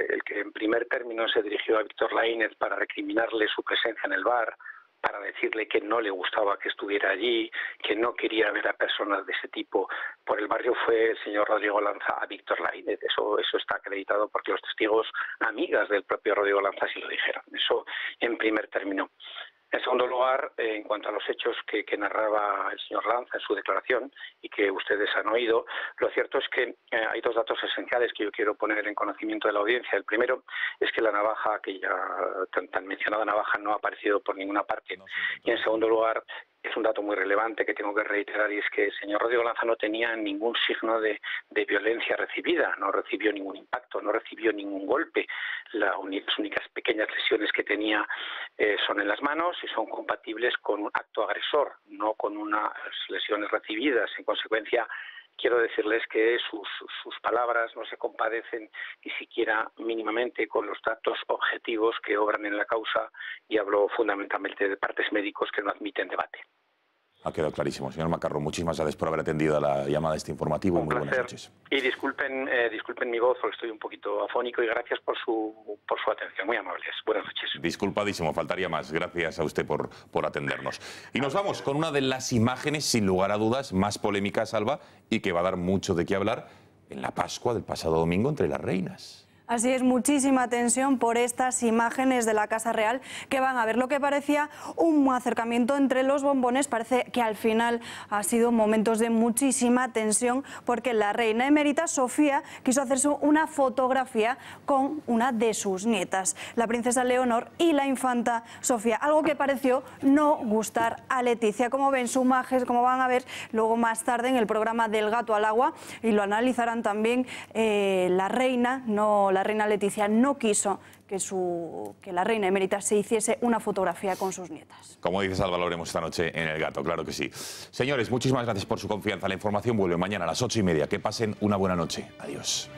el que en primer término se dirigió a Víctor Laínez para recriminarle su presencia en el bar, para decirle que no le gustaba que estuviera allí, que no quería ver a personas de ese tipo por el barrio, fue el señor Rodrigo Lanza a Víctor Laínez. Eso está acreditado porque los testigos amigas del propio Rodrigo Lanza sí lo dijeron. Eso en primer término. En segundo lugar, en cuanto a los hechos que narraba el señor Lanza en su declaración y que ustedes han oído, lo cierto es que hay dos datos esenciales que yo quiero poner en conocimiento de la audiencia. El primero es que la navaja, aquella tan mencionada navaja, no ha aparecido por ninguna parte. Y en segundo lugar, es un dato muy relevante que tengo que reiterar, y es que el señor Rodrigo Lanza no tenía ningún signo de violencia recibida, no recibió ningún impacto, no recibió ningún golpe. Las únicas pequeñas lesiones que tenía son en las manos y son compatibles con un acto agresor, no con unas lesiones recibidas. En consecuencia, quiero decirles que sus palabras no se compadecen ni siquiera mínimamente con los datos objetivos que obran en la causa, y hablo fundamentalmente de partes médicos que no admiten debate. Ha quedado clarísimo. Señor Macarrón, muchísimas gracias por haber atendido a la llamada de este informativo. Muy buenas noches. Y disculpen mi voz, porque estoy un poquito afónico, y gracias por su atención. Muy amables. Buenas noches. Disculpadísimo, faltaría más. Gracias a usted por atendernos. Y nos vamos con una de las imágenes, sin lugar a dudas, más polémicas, Alba, y que va a dar mucho de qué hablar en la Pascua del pasado domingo entre las reinas. Así es, muchísima tensión por estas imágenes de la Casa Real que van a ver. Lo que parecía un acercamiento entre los bombones parece que al final ha sido momentos de muchísima tensión porque la reina emérita Sofía quiso hacerse una fotografía con una de sus nietas, la princesa Leonor y la infanta Sofía, algo que pareció no gustar a Leticia. Como ven su imagen, como van a ver luego más tarde en el programa del Gato al Agua, y lo analizarán también, la reina Leticia no quiso que la reina emérita se hiciese una fotografía con sus nietas. Como dices, Alba, lo haremos esta noche en el Gato, claro que sí. Señores, muchísimas gracias por su confianza. La información vuelve mañana a las 8:30. Que pasen una buena noche. Adiós.